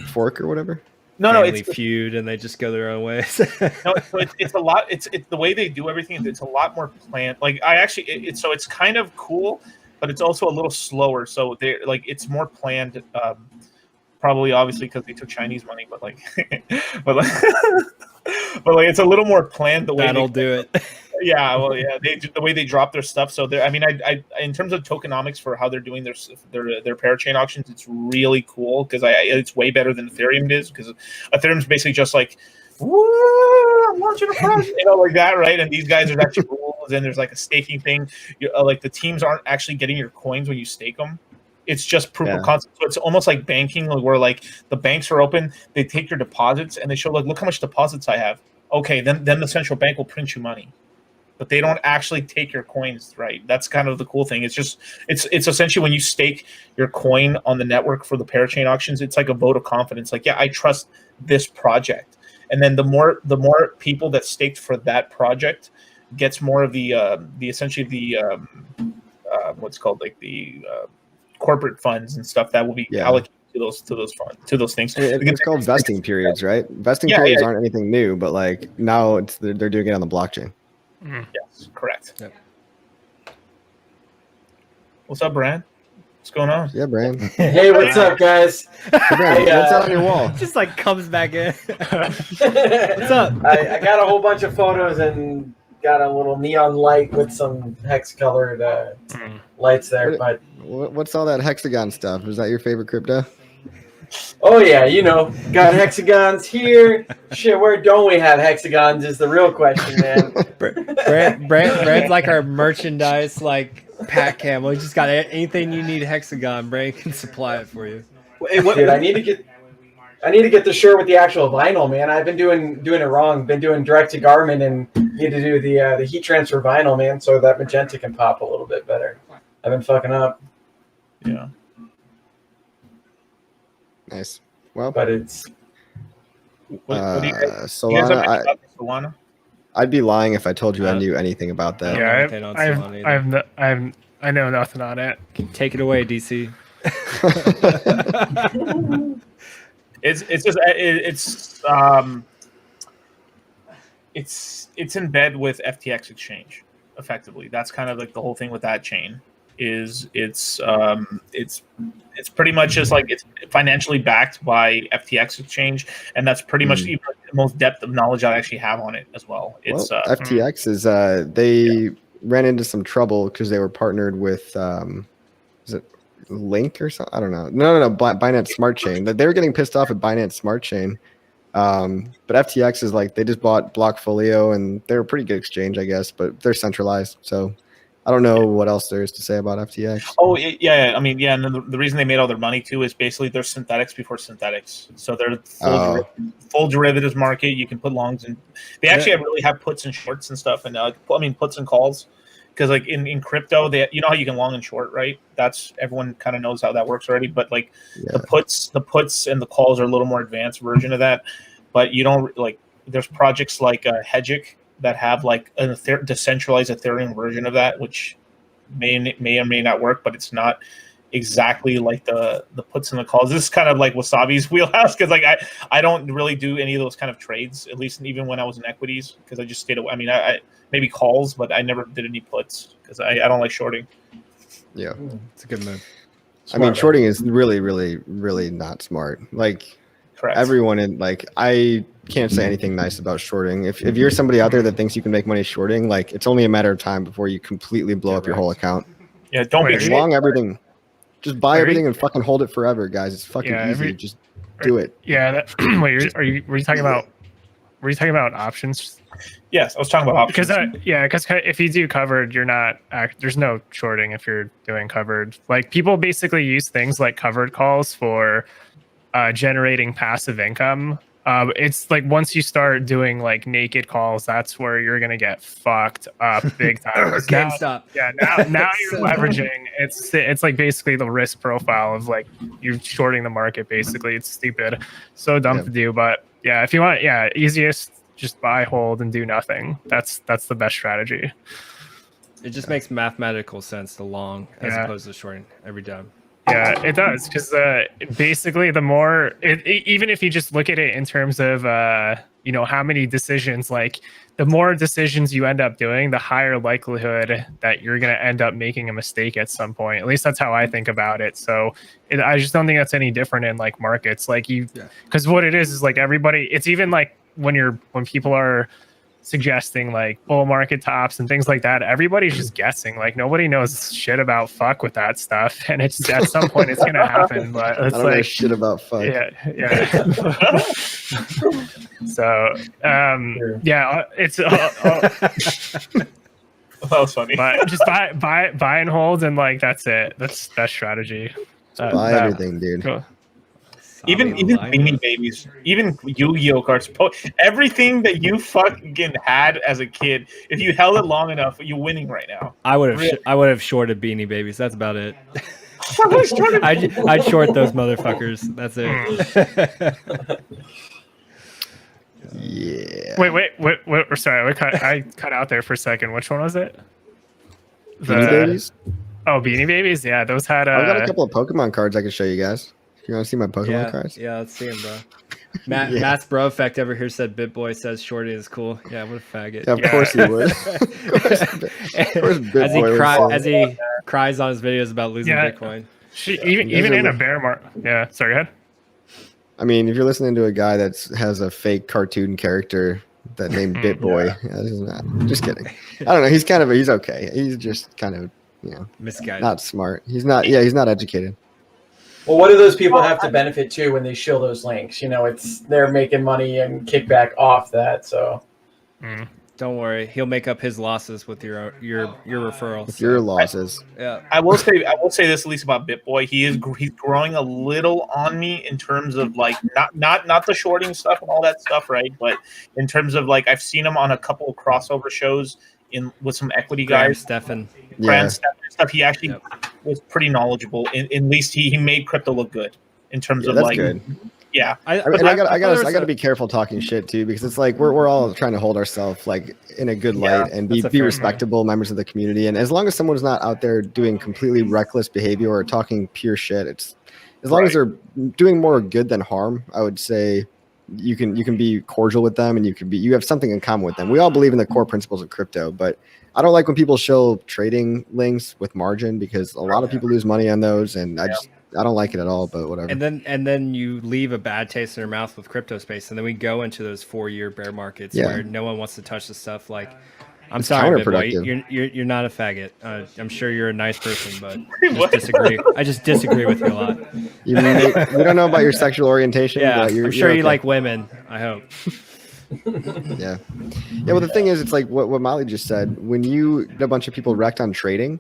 fork or whatever. No, it's feud, and they just go their own ways. No, it's a lot. It's the way they do everything. It's a lot more planned. Like it's kind of cool, but it's also a little slower. So they like it's more planned. Probably obviously because they took Chinese money, but it's a little more planned the way that'll do it. Yeah, well, yeah, the way they drop their stuff. So I in terms of tokenomics for how they're doing their parachain auctions, it's really cool because it's way better than Ethereum is because Ethereum's basically just like, woo, I'm launching a project, like that, right? And these guys there's actually rules and there's like a staking thing. Like the teams aren't actually getting your coins when you stake them. It's just proof Yeah. of concept. So it's almost like banking, where like the banks are open, they take your deposits and they show like, look how much deposits I have. Okay, then the central bank will print you money, but they don't actually take your coins, right? That's kind of the cool thing. It's just it's essentially when you stake your coin on the network for the parachain auctions, it's like a vote of confidence. Like, yeah, I trust this project, and then the more people that staked for that project gets more of the essentially the what's called like the corporate funds and stuff that will be allocated to those funds, to those things. It's called vesting periods, right? Vesting periods aren't anything new, but like now they're doing it on the blockchain. Yes, correct. Yep. What's up, Brand? What's going on? Yeah, Bran. Hey, what's up, guys? Hey, Bran, what's on your wall? Just like comes back in. What's up? I got a whole bunch of photos and got a little neon light with some hex colored lights there. But What's all that hexagon stuff? Is that your favorite crypto? oh yeah, you know, got hexagons here. Shit, where don't we have hexagons is the real question, man. Brand's like our merchandise, like pack cam. We just got anything you need hexagon. Brand can supply it for you. Dude, I need to get the shirt with the actual vinyl, man. I've been doing it wrong. Been doing direct to garment and need to do the heat transfer vinyl, man, so that magenta can pop a little bit better. I've been fucking up. Yeah. Nice. Well, But it's What do you guys, Solana. Solana? I'd be lying if I told you I knew anything about that. Yeah, I know nothing on it. Take it away, DC. It's in bed with FTX exchange, effectively. That's kind of like the whole thing with that chain. It's pretty much just like it's financially backed by FTX exchange, and that's pretty much the most depth of knowledge I actually have on it as well. It's FTX is they ran into some trouble because they were partnered with is it Link or something? I don't know. No, Binance Smart Chain. They were getting pissed off at Binance Smart Chain. But FTX is like they just bought Blockfolio and they're a pretty good exchange, I guess, but they're centralized. So I don't know what else there is to say about FTX. Oh yeah. I mean, yeah, and then the reason they made all their money too is basically they're synthetics before synthetics. So they're full derivatives market. You can put longs and they actually really have puts and shorts and stuff, and puts and calls. Because like in crypto, you know how you can long and short, right? That's everyone kind of knows how that works already. But like the puts and the calls are a little more advanced version of that. But you don't like. There's projects like HEX that have like a decentralized Ethereum version of that, which may or may not work, but it's not exactly like the puts and the calls. This is kind of like Wasabi's wheelhouse because like I don't really do any of those kind of trades, at least even when I was in equities, because I just stayed away. I mean, I maybe calls, but I never did any puts because I don't like shorting. Yeah, it's a good move. I mean, shorting is really, really, really not smart. Like everyone I can't say anything nice about shorting. If you're somebody out there that thinks you can make money shorting, like it's only a matter of time before you completely blow up your whole account. Yeah, don't be long everything. Just buy everything and fucking hold it forever, guys. It's fucking easy. Just do it. Yeah. Wait, were you talking about? Were you talking about options? Yes, I was talking about options. Because if you do covered, you're not. There's no shorting if you're doing covered. Like people basically use things like covered calls for generating passive income. It's like once you start doing like naked calls, that's where you're gonna get fucked up big time. GameStop. Now you're leveraging. It's like basically the risk profile of like you're shorting the market. Basically, it's stupid, so dumb to do. But yeah, if you want, easiest just buy, hold, and do nothing. That's the best strategy. It just makes mathematical sense to long as opposed to shorting every time. Yeah, it does, because basically the more, even if you just look at it in terms of, how many decisions, like the more decisions you end up doing, the higher likelihood that you're going to end up making a mistake at some point. At least that's how I think about it. So I just don't think that's any different in like markets. Like because what it is like everybody, it's even like when people are suggesting like bull market tops and things like that, everybody's just guessing. Like nobody knows shit about fuck with that stuff, and it's at some point it's gonna happen. But it's I don't know shit about fuck. Yeah. So it's that was funny. But just buy and hold, and like that's it. That's strategy. Buy everything, dude. Cool. Even Beanie Babies, even Yu-Gi-Oh cards, everything that you fucking had as a kid. If you held it long enough, you're winning right now. I would have shorted Beanie Babies. That's about it. I'd short those motherfuckers. That's it. Yeah. Wait. Sorry, I cut out there for a second. Which one was it? Beanie Babies? Oh, Beanie Babies. Yeah, those had. I've got a couple of Pokemon cards I can show you guys. You want to see my Pokemon cards? Yeah, let's see them, bro. Matt's bro effect over here said BitBoy says shorting is cool. Yeah, what a faggot. Yeah, of course he would. As he cries on his videos about losing Bitcoin. Even in a bear market. Yeah, sorry, go ahead. I mean, if you're listening to a guy that has a fake cartoon character that named BitBoy, just kidding. I don't know. He's okay. He's just kind of, misguided. Not smart. He's not educated. Well, what do those people have to benefit too when they shill those links? They're making money and kickback off that. So don't worry, he'll make up his losses with your referrals. With your losses. Yeah. I will say this at least about BitBoy. He's growing a little on me in terms of like not the shorting stuff and all that stuff, right? But in terms of like I've seen him on a couple of crossover shows with some equity guys. Stefan. Stuff. He actually was pretty knowledgeable. At least he made crypto look good in terms of that's like. Good. Yeah, I got to be careful talking shit too, because it's like we're all trying to hold ourselves like in a good light and be respectable members of the community. And as long as someone's not out there doing completely reckless behavior or talking pure shit, it's as long as they're doing more good than harm. I would say you can be cordial with them, and you have something in common with them. We all believe in the core principles of crypto, but I don't like when people show trading links with margin, because a lot of people lose money on those, and I don't like it at all, but whatever. And then you leave a bad taste in your mouth with crypto space, and then we go into those 4-year bear markets where no one wants to touch the stuff. Like, I'm sorry, BitBoy, you're not a faggot. I'm sure you're a nice person, but I just disagree with you a lot. We don't know about your sexual orientation. Yeah, but I'm sure you like women. I hope. Yeah. Well, the thing is, it's like what Motley just said. When a bunch of people wrecked on trading,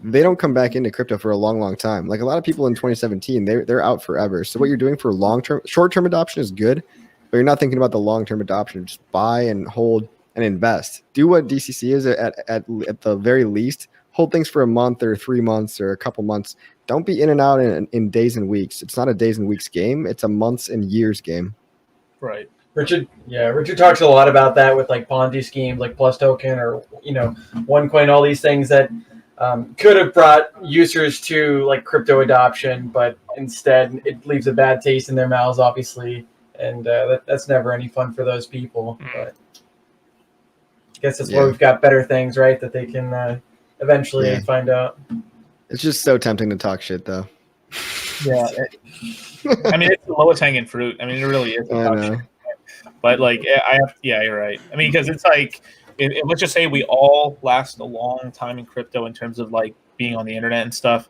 they don't come back into crypto for a long time. Like a lot of people in 2017, they're out forever. So what you're doing for short-term adoption is good, but you're not thinking about the long-term adoption. Just buy and hold and invest. Do what DCC is at the very least. Hold things for a month or 3 months or a couple months. Don't be in and out in days and weeks. It's not a days and weeks game. It's a months and years game. Right. Richard talks a lot about that with like Ponzi schemes, like Plus Token or OneCoin, all these things that could have brought users to like crypto adoption, but instead it leaves a bad taste in their mouths, obviously, and that's never any fun for those people. But I guess that's why we've got better things, right? That they can eventually find out. It's just so tempting to talk shit, though. Yeah. I mean, it's the lowest hanging fruit. I mean, it really is. But like, you're right. I mean, because it's like, let's just say we all last a long time in crypto in terms of like being on the internet and stuff.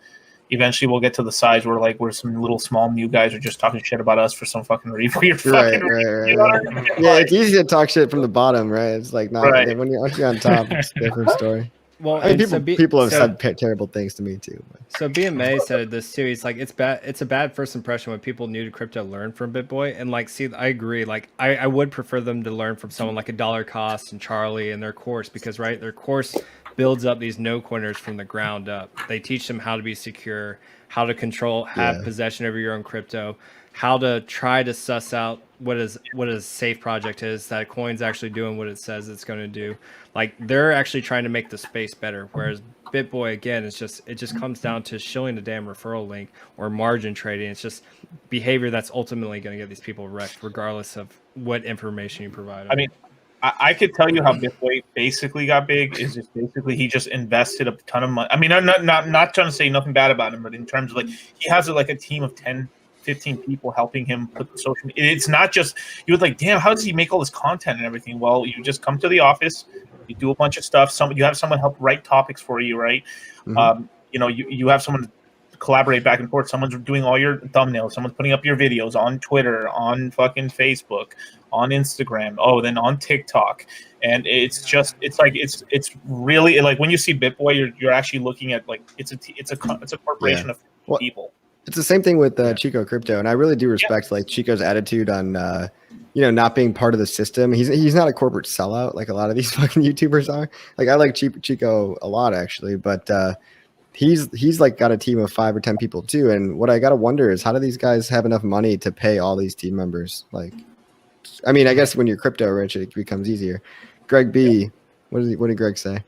Eventually, we'll get to the size where like we're some little small new guys are just talking shit about us for some fucking reason. Right. Yeah, it's easy to talk shit from the bottom, right? It's like not when you're on top, it's a different story. Well, I mean, people have said terrible things to me too. But. So BMA said this too. He's like, it's bad. It's a bad first impression when people new to crypto learn from BitBoy. And like, see, I agree. Like, I would prefer them to learn from someone like a Dollarcost and Charlie and their course, because their course builds up these no coiners from the ground up. They teach them how to be secure, how to control, have possession over your own crypto, how to try to suss out what a safe project is, that a coin's actually doing what it says it's going to do. Like, they're actually trying to make the space better, whereas BitBoy, again, it just comes down to shilling the damn referral link or margin trading. It's just behavior that's ultimately going to get these people wrecked, regardless of what information you provide them. I mean, I could tell you how BitBoy basically got big is just basically he just invested a ton of money. I mean, I'm not trying to say nothing bad about him, but in terms of like he has like a team of 10, 15 people helping him put the social media. It's not just you would like, damn, how does he make all this content and everything? Well, you just come to the office, you do a bunch of stuff. You have someone help write topics for you, right? Mm-hmm. You have someone collaborate back and forth. Someone's doing all your thumbnails. Someone's putting up your videos on Twitter, on fucking Facebook, on Instagram. Then on TikTok. And it's really like when you see BitBoy, you're actually looking at like it's a corporation of people. It's the same thing with Chico Crypto, and I really do respect like Chico's attitude on not being part of the system. He's not a corporate sellout like a lot of these fucking YouTubers are. Like I like Chico a lot actually, but he's like got a team of 5 or 10 people too. And what I gotta wonder is how do these guys have enough money to pay all these team members? Like, I mean, I guess when you're crypto rich, it becomes easier. Greg B, what did Greg say?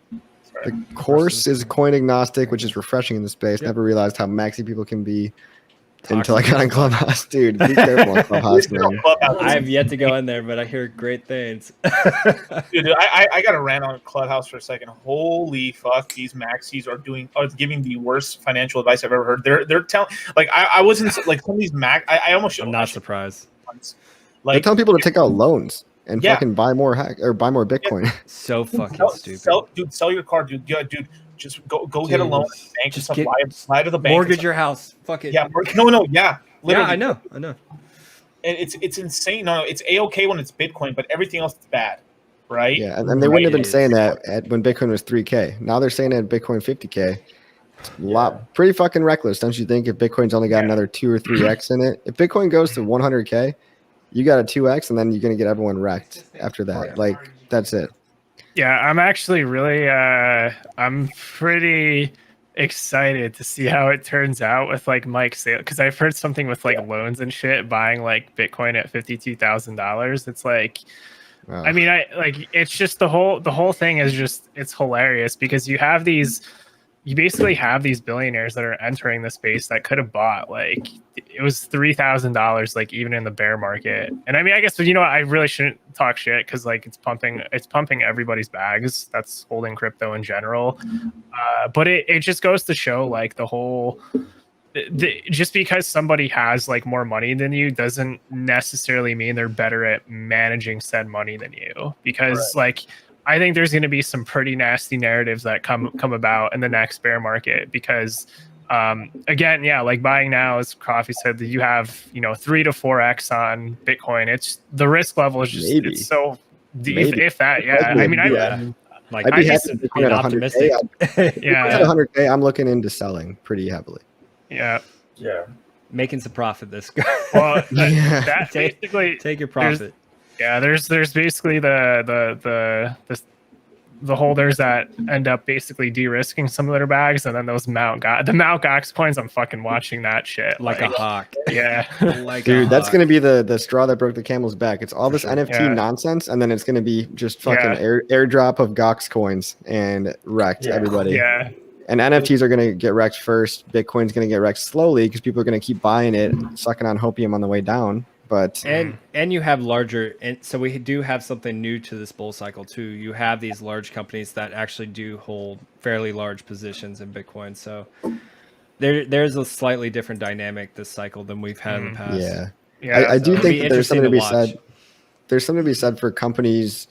The course is coin agnostic, which is refreshing in the space. Yep. Never realized how maxi people can be until I got on Clubhouse. Dude, be careful on Clubhouse, man. I have yet to go in there, but I hear great things. Dude, I got to rant on Clubhouse for a second. Holy fuck, these maxis are giving the worst financial advice I've ever heard. They're telling, like, I wasn't like some of these I almost. I'm not surprised. Like, they're telling people to take out loans and fucking buy more buy more Bitcoin. Yeah. So fucking stupid. Sell your car, dude. Yeah, dude. Just go get a loan. Bank just fly to the bank. Mortgage your house. Fuck it. Yeah. No. Yeah. Literally. Yeah, I know. And it's insane. No, it's a-okay when it's Bitcoin, but everything else is bad, right? Yeah, and they wouldn't have been saying that when Bitcoin was 3K. Now they're saying at Bitcoin 50K. Pretty fucking reckless, don't you think? If Bitcoin's only got another 2 or 3x in it, if Bitcoin goes to 100K, you got a 2x, and then you're gonna get everyone wrecked after that. Like that's it. Yeah, I'm actually really I'm pretty excited to see how it turns out with like Mike Sale, because I've heard something with like loans and shit buying like Bitcoin at $52,000. It's like I mean, it's just the whole thing is just, it's hilarious because you basically have these billionaires that are entering the space that could have bought like it was $3,000 like even in the bear market. And I mean, I guess I really shouldn't talk shit because like it's pumping everybody's bags that's holding crypto in general. But it just goes to show like the whole just because somebody has like more money than you doesn't necessarily mean they're better at managing said money than you, because like I think there's going to be some pretty nasty narratives that come about in the next bear market because, again, like buying now, as Coffee said, that you have 3 to 4x on Bitcoin. It's the risk level is just it's so deep, if that. Yeah, I mean, I'd be happy to be optimistic. At 100K, I'm looking into selling pretty heavily. Yeah. Making some profit this guy. Well, that basically take your profit. Yeah, there's basically the holders that end up basically de-risking some of their bags, and then those Mt. Gox coins. I'm fucking watching that shit like a hawk. Yeah, dude, that's gonna be the straw that broke the camel's back. It's all this NFT nonsense, and then it's gonna be just fucking airdrop of Gox coins and wrecked everybody. Yeah. And NFTs are gonna get wrecked first. Bitcoin's gonna get wrecked slowly because people are gonna keep buying it, sucking on hopium on the way down. But and you have larger, and so we do have something new to this bull cycle too. You have these large companies that actually do hold fairly large positions in Bitcoin. So there's a slightly different dynamic this cycle than we've had in the past. Yeah. I do think that there's something to be said. There's something to be said for companies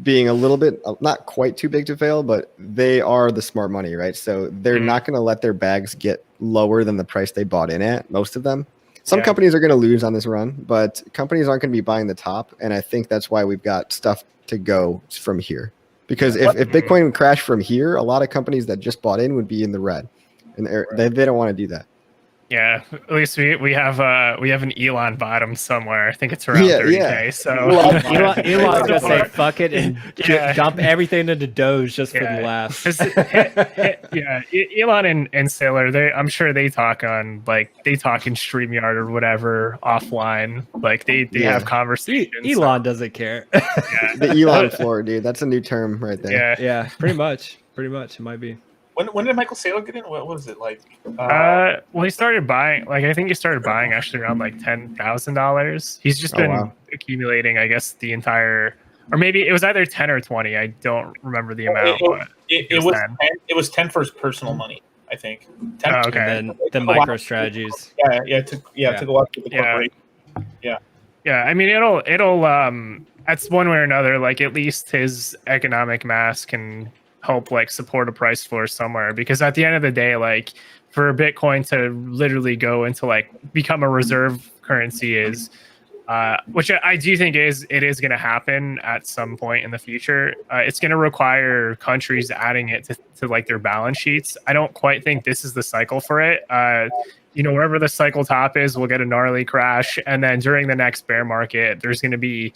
being a little bit not quite too big to fail, but they are the smart money, right? So they're not going to let their bags get lower than the price they bought in at. Most of them. Some companies are going to lose on this run, but companies aren't going to be buying the top. And I think that's why we've got stuff to go from here. Because if Bitcoin crashed from here, a lot of companies that just bought in would be in the red. And they don't want to do that. Yeah, at least we have an Elon bottom somewhere. I think it's around 30K. So Elon's gonna say fuck it and dump everything into Doge just for the laughs. Elon and Sailor, I'm sure they talk in StreamYard or whatever offline. Like they have conversations. Elon doesn't care. The Elon floor, dude. That's a new term right there. Yeah, pretty much. It might be. When did Michael Saylor get in? What was it like? Well, he started buying. Like I think he started buying actually around like $10,000. He's just been accumulating, I guess, the entire, or maybe it was either 10 or 20. I don't remember the amount. It was 10 for his personal money, I think. 10 okay. And then micro strategies. To go after the corporation. Yeah. I mean, it'll that's one way or another. Like at least his economic mass can help like support a price floor somewhere, because at the end of the day, like for Bitcoin to literally go into like become a reserve currency is which I do think it is going to happen at some point in the future. It's going to require countries adding it to like their balance sheets. I don't quite think this is the cycle for it. you know, wherever the cycle top is, we'll get a gnarly crash, and then during the next bear market, there's going to be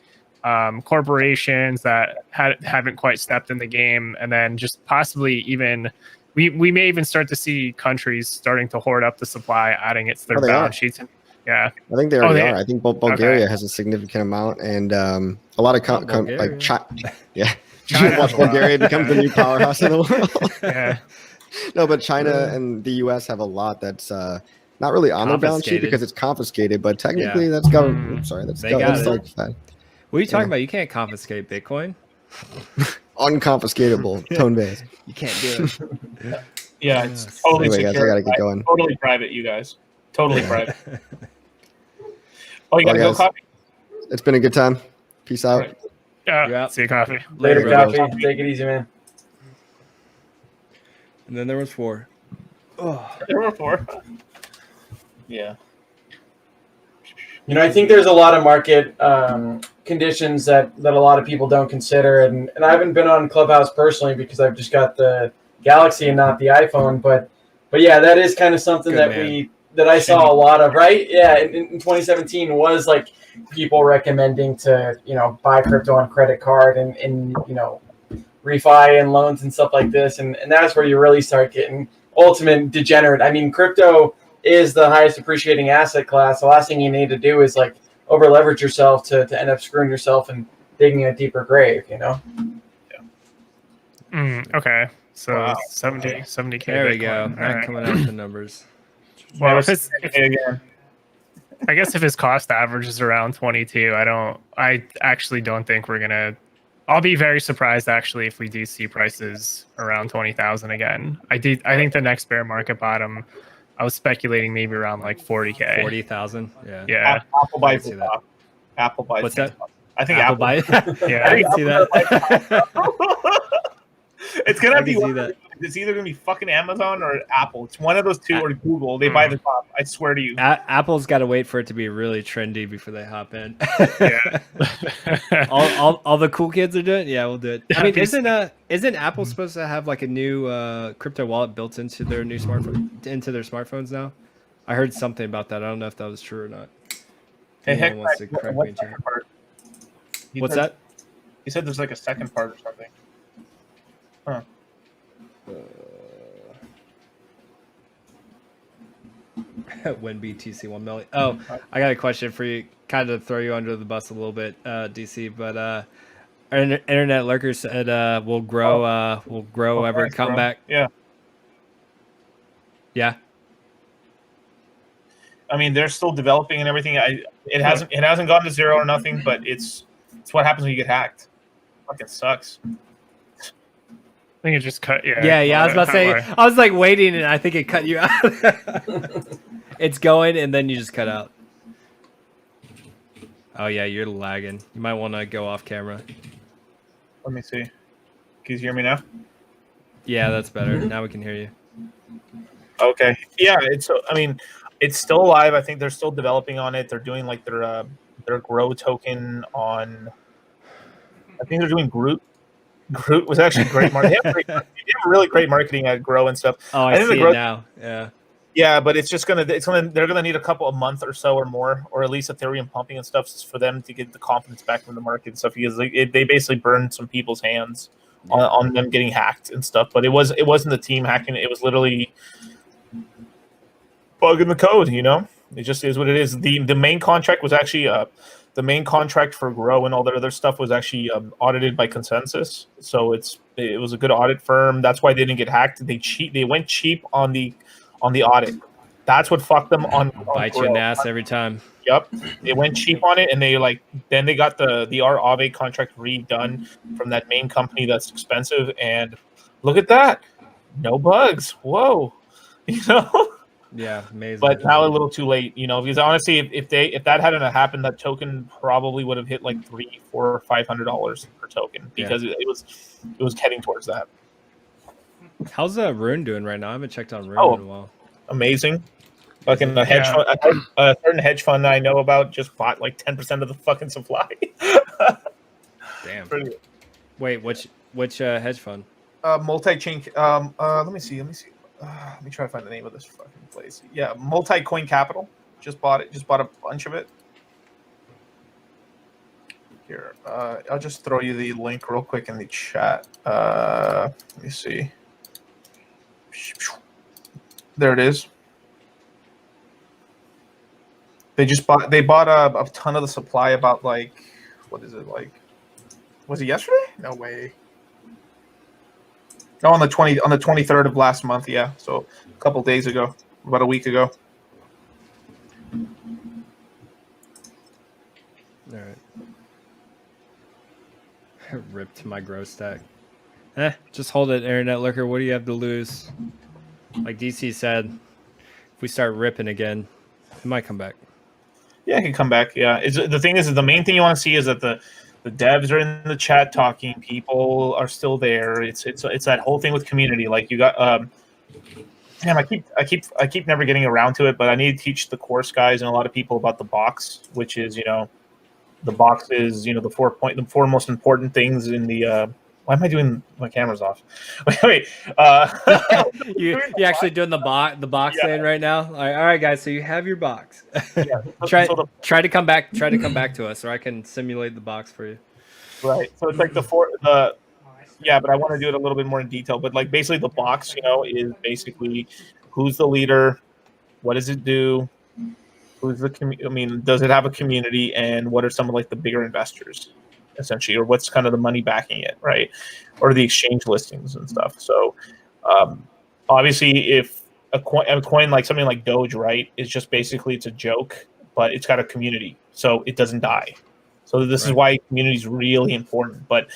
corporations that haven't quite stepped in the game, and then just possibly even we may even start to see countries starting to hoard up the supply, adding it to their balance sheets. Yeah, I think they already are. I think Bulgaria has a significant amount, and a lot of like China. Watch Bulgaria become the new powerhouse in the world. Yeah. No, but China and the U.S. have a lot that's not really on their balance sheet because it's confiscated, but technically that's government. Sorry, that's government. What are you talking about? You can't confiscate Bitcoin. Unconfiscatable, tone based. You can't do it. Yeah, it's totally anyway, secure. guys, I gotta get going. Totally private, you guys. Totally private. Oh, you gotta go, Coffee? It's been a good time. Peace out. Right. Yeah. See you, Coffee. Later, Coffee. Take it easy, man. And then there was 4. Oh, there were 4. Yeah. You know, I think there's a lot of market conditions that a lot of people don't consider, and I haven't been on Clubhouse personally because I've just got the Galaxy and not the iPhone, but yeah, that is kind of something that I saw a lot of, right? Yeah, in 2017 was like people recommending to, you know, buy crypto on credit card and you know, refi and loans and stuff like this, and that's where you really start getting ultimate degenerate. I mean, crypto is the highest appreciating asset class. The last thing you need to do is like over leverage yourself to end up screwing yourself and digging a deeper grave, you know? Yeah. Okay. So wow. 70K. There we go. Not coming out the numbers. Well, I guess if his cost average is around 22, I actually don't think we're gonna. I'll be very surprised actually if we do see prices around 20,000 again. I think the next bear market bottom, I was speculating maybe around like 40K. 40,000. Yeah. Yeah. Apple buys the top. Apple buys. What's that? I think Apple buys. Yeah, I can see that. It's gonna be. It's either gonna be fucking Amazon or Apple. It's one of those two, or Google. They buy the top. I swear to you. Apple's got to wait for it to be really trendy before they hop in. Yeah. all the cool kids are doing it. Yeah, we'll do it. I mean, isn't Apple supposed to have like a new crypto wallet built into their new smartphones now? I heard something about that. I don't know if that was true or not. Hey, Hex, what's that? He said there's like a second part or something. Huh. When BTC 1 million. Oh, I got a question for you. Kind of throw you under the bus a little bit, DC. But our internet lurker said we'll grow. We'll grow ever come back. Yeah. Yeah. I mean, they're still developing and everything. It hasn't gone to zero or nothing, but it's what happens when you get hacked. Fucking sucks. I think it just cut. Yeah. I was about to say. I was like waiting, and I think it cut you out. It's going, and then you just cut out. Oh yeah, you're lagging. You might want to go off camera. Let me see. Can you hear me now? Yeah, that's better. Now we can hear you. Okay. Yeah, I mean, it's still alive. I think they're still developing on it. They're doing like their Grow token on. I think they're doing Groot. Groot was actually great marketing. They have really great marketing at Grow and stuff. Oh, I see it now. Yeah. Yeah, but they're gonna need a couple of months or so or more, or at least Ethereum pumping and stuff for them to get the confidence back from the market and stuff, because they basically burned some people's hands on them getting hacked and stuff. But it wasn't the team hacking; it was literally bugging the code. You know, it just is what it is. The main contract was actually the main contract for Grow and all that other stuff was actually audited by consensus. So it was a good audit firm. That's why they didn't get hacked. They went cheap on the audit. That's what fucked them on bite you in the ass every time. Yep. They went cheap on it, and they got the Aave contract redone from that main company that's expensive, and look at that. No bugs. Whoa. You know? Yeah, amazing. But now a little too late, you know, because honestly, if that hadn't happened, that token probably would have hit like $300, $400, or $500 per token, because it was heading towards that. How's Rune doing right now? I haven't checked on Rune in a while. Amazing. Fucking a hedge fund, a certain hedge fund I know about just bought like 10% of the fucking supply. Damn. Wait, which hedge fund? Multi-chain. Let me see. Let me try to find the name of this fucking place. Yeah, Multi-Coin Capital. Just bought it. Just bought a bunch of it. Here, I'll just throw you the link real quick in the chat. Let me see. There it is. They bought a ton of the supply about like, what is it like? Was it yesterday? No way. No, on the 23rd of last month. Yeah, so a couple days ago, about a week ago. All right. Ripped my gross stack. Just hold it, Internet Lurker. What do you have to lose? Like DC said, if we start ripping again, it might come back. Yeah, it can come back. Yeah, the thing is the main thing you want to see is that the devs are in the chat talking. People are still there. It's that whole thing with community. Like you got damn, I keep never getting around to it, but I need to teach the course guys and a lot of people about the box, which is the box is the four most important things in the. Why am I doing my camera's off? Wait. You actually doing the box thing right now? All right, guys. So you have your box. Yeah. Try to come back. Try to come back to us, or I can simulate the box for you. Right. So it's like yeah, but I want to do it a little bit more in detail. But like basically the box, is basically who's the leader, what does it do, who's the does it have a community, and what are some of like the bigger investors, essentially, or what's kind of the money backing it, right? Or the exchange listings and stuff. So obviously if a coin like something like Doge, right, is just basically it's a joke, but it's got a community, so it doesn't die. So this is why community is really important. But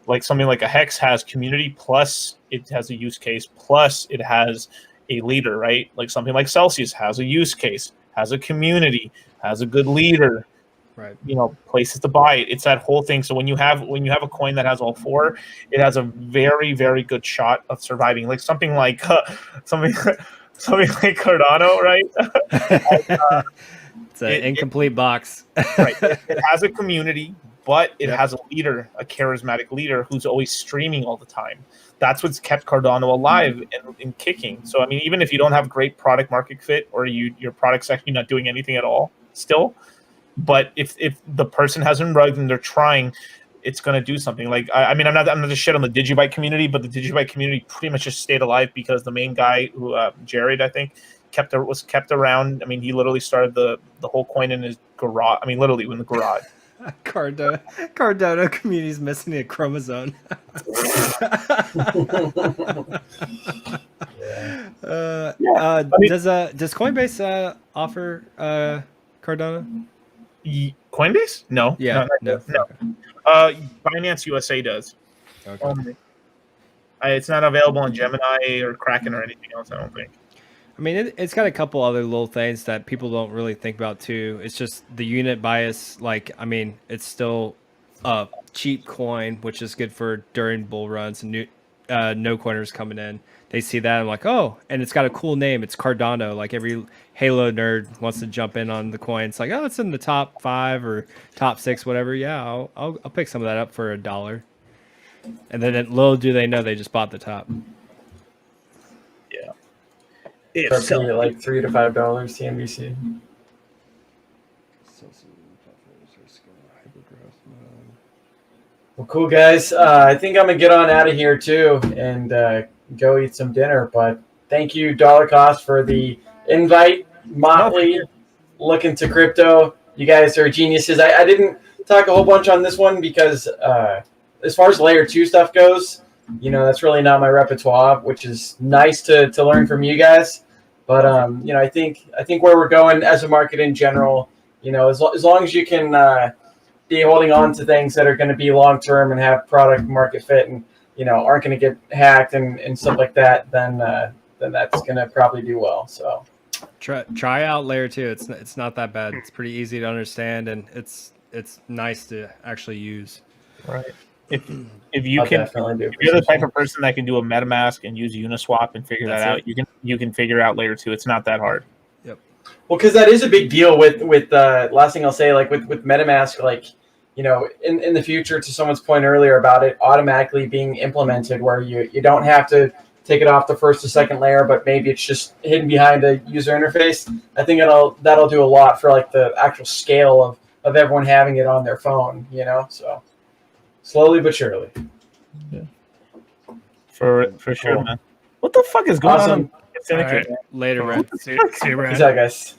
like something like a Hex has community, plus it has a use case, plus it has a leader, right? Like something like Celsius has a use case, has a community, has a good leader, right? Places to buy it. It's that whole thing. So when you have a coin that has all four, it has a very, very good shot of surviving. Like something like something like Cardano, right? It's an incomplete box. Right. It has a community, but it has a leader, a charismatic leader who's always streaming all the time. That's what's kept Cardano alive and kicking. So, even if you don't have great product market fit, or your product's actually not doing anything at all still, but if the person hasn't rugged and they're trying, it's going to do something. Like, I'm not just shit on the Digibyte community, but the Digibyte community pretty much just stayed alive because the main guy, who Jared, I think, was kept around. He literally started the whole coin in his garage. Literally in the garage. Cardano community's missing a chromosome. Does Coinbase offer Cardano? Coinbase? No. Yeah. No. Binance USA does. Okay. It's not available on Gemini or Kraken or anything else, I don't think. It's got a couple other little things that people don't really think about too. It's just the unit bias. It's still a cheap coin, which is good for during bull runs and no coiners coming in. They see that, I'm like, oh, and it's got a cool name. It's Cardano. Like every Halo nerd wants to jump in on the coin. It's like, oh, it's in the top 5 or top 6, whatever. Yeah, I'll pick some of that up for $1. And then little do they know they just bought the top. Yeah. It's like $3 to $5 CNBC. Well, cool, guys. I think I'm going to get on out of here, too, and go eat some dinner. But thank you, Dollarcost, for the invite. Motley, Lookintocrypto. You guys are geniuses. I didn't talk a whole bunch on this one because as far as layer 2 stuff goes, that's really not my repertoire, which is nice to learn from you guys. But, I think where we're going as a market in general, as long as you can be holding on to things that are going to be long-term and have product market fit and, aren't going to get hacked and stuff like that, then that's going to probably do well. So try out layer 2. It's not that bad. It's pretty easy to understand, and it's nice to actually use. Right. If you're the type of person that can do a MetaMask and use Uniswap and figure that out, you can figure out layer 2. It's not that hard. Yep. Well, because that is a big deal with last thing I'll say, like with MetaMask, like, in the future, to someone's point earlier about it automatically being implemented, where you don't have to take it off the first to second layer, but maybe it's just hidden behind a user interface. I think that'll do a lot for like the actual scale of everyone having it on their phone, you know. So slowly but surely. For sure, Cool. man. What the fuck is going Awesome. on? In Syndicate? All Later, Cool. man. See you, Brad. Peace out, guys.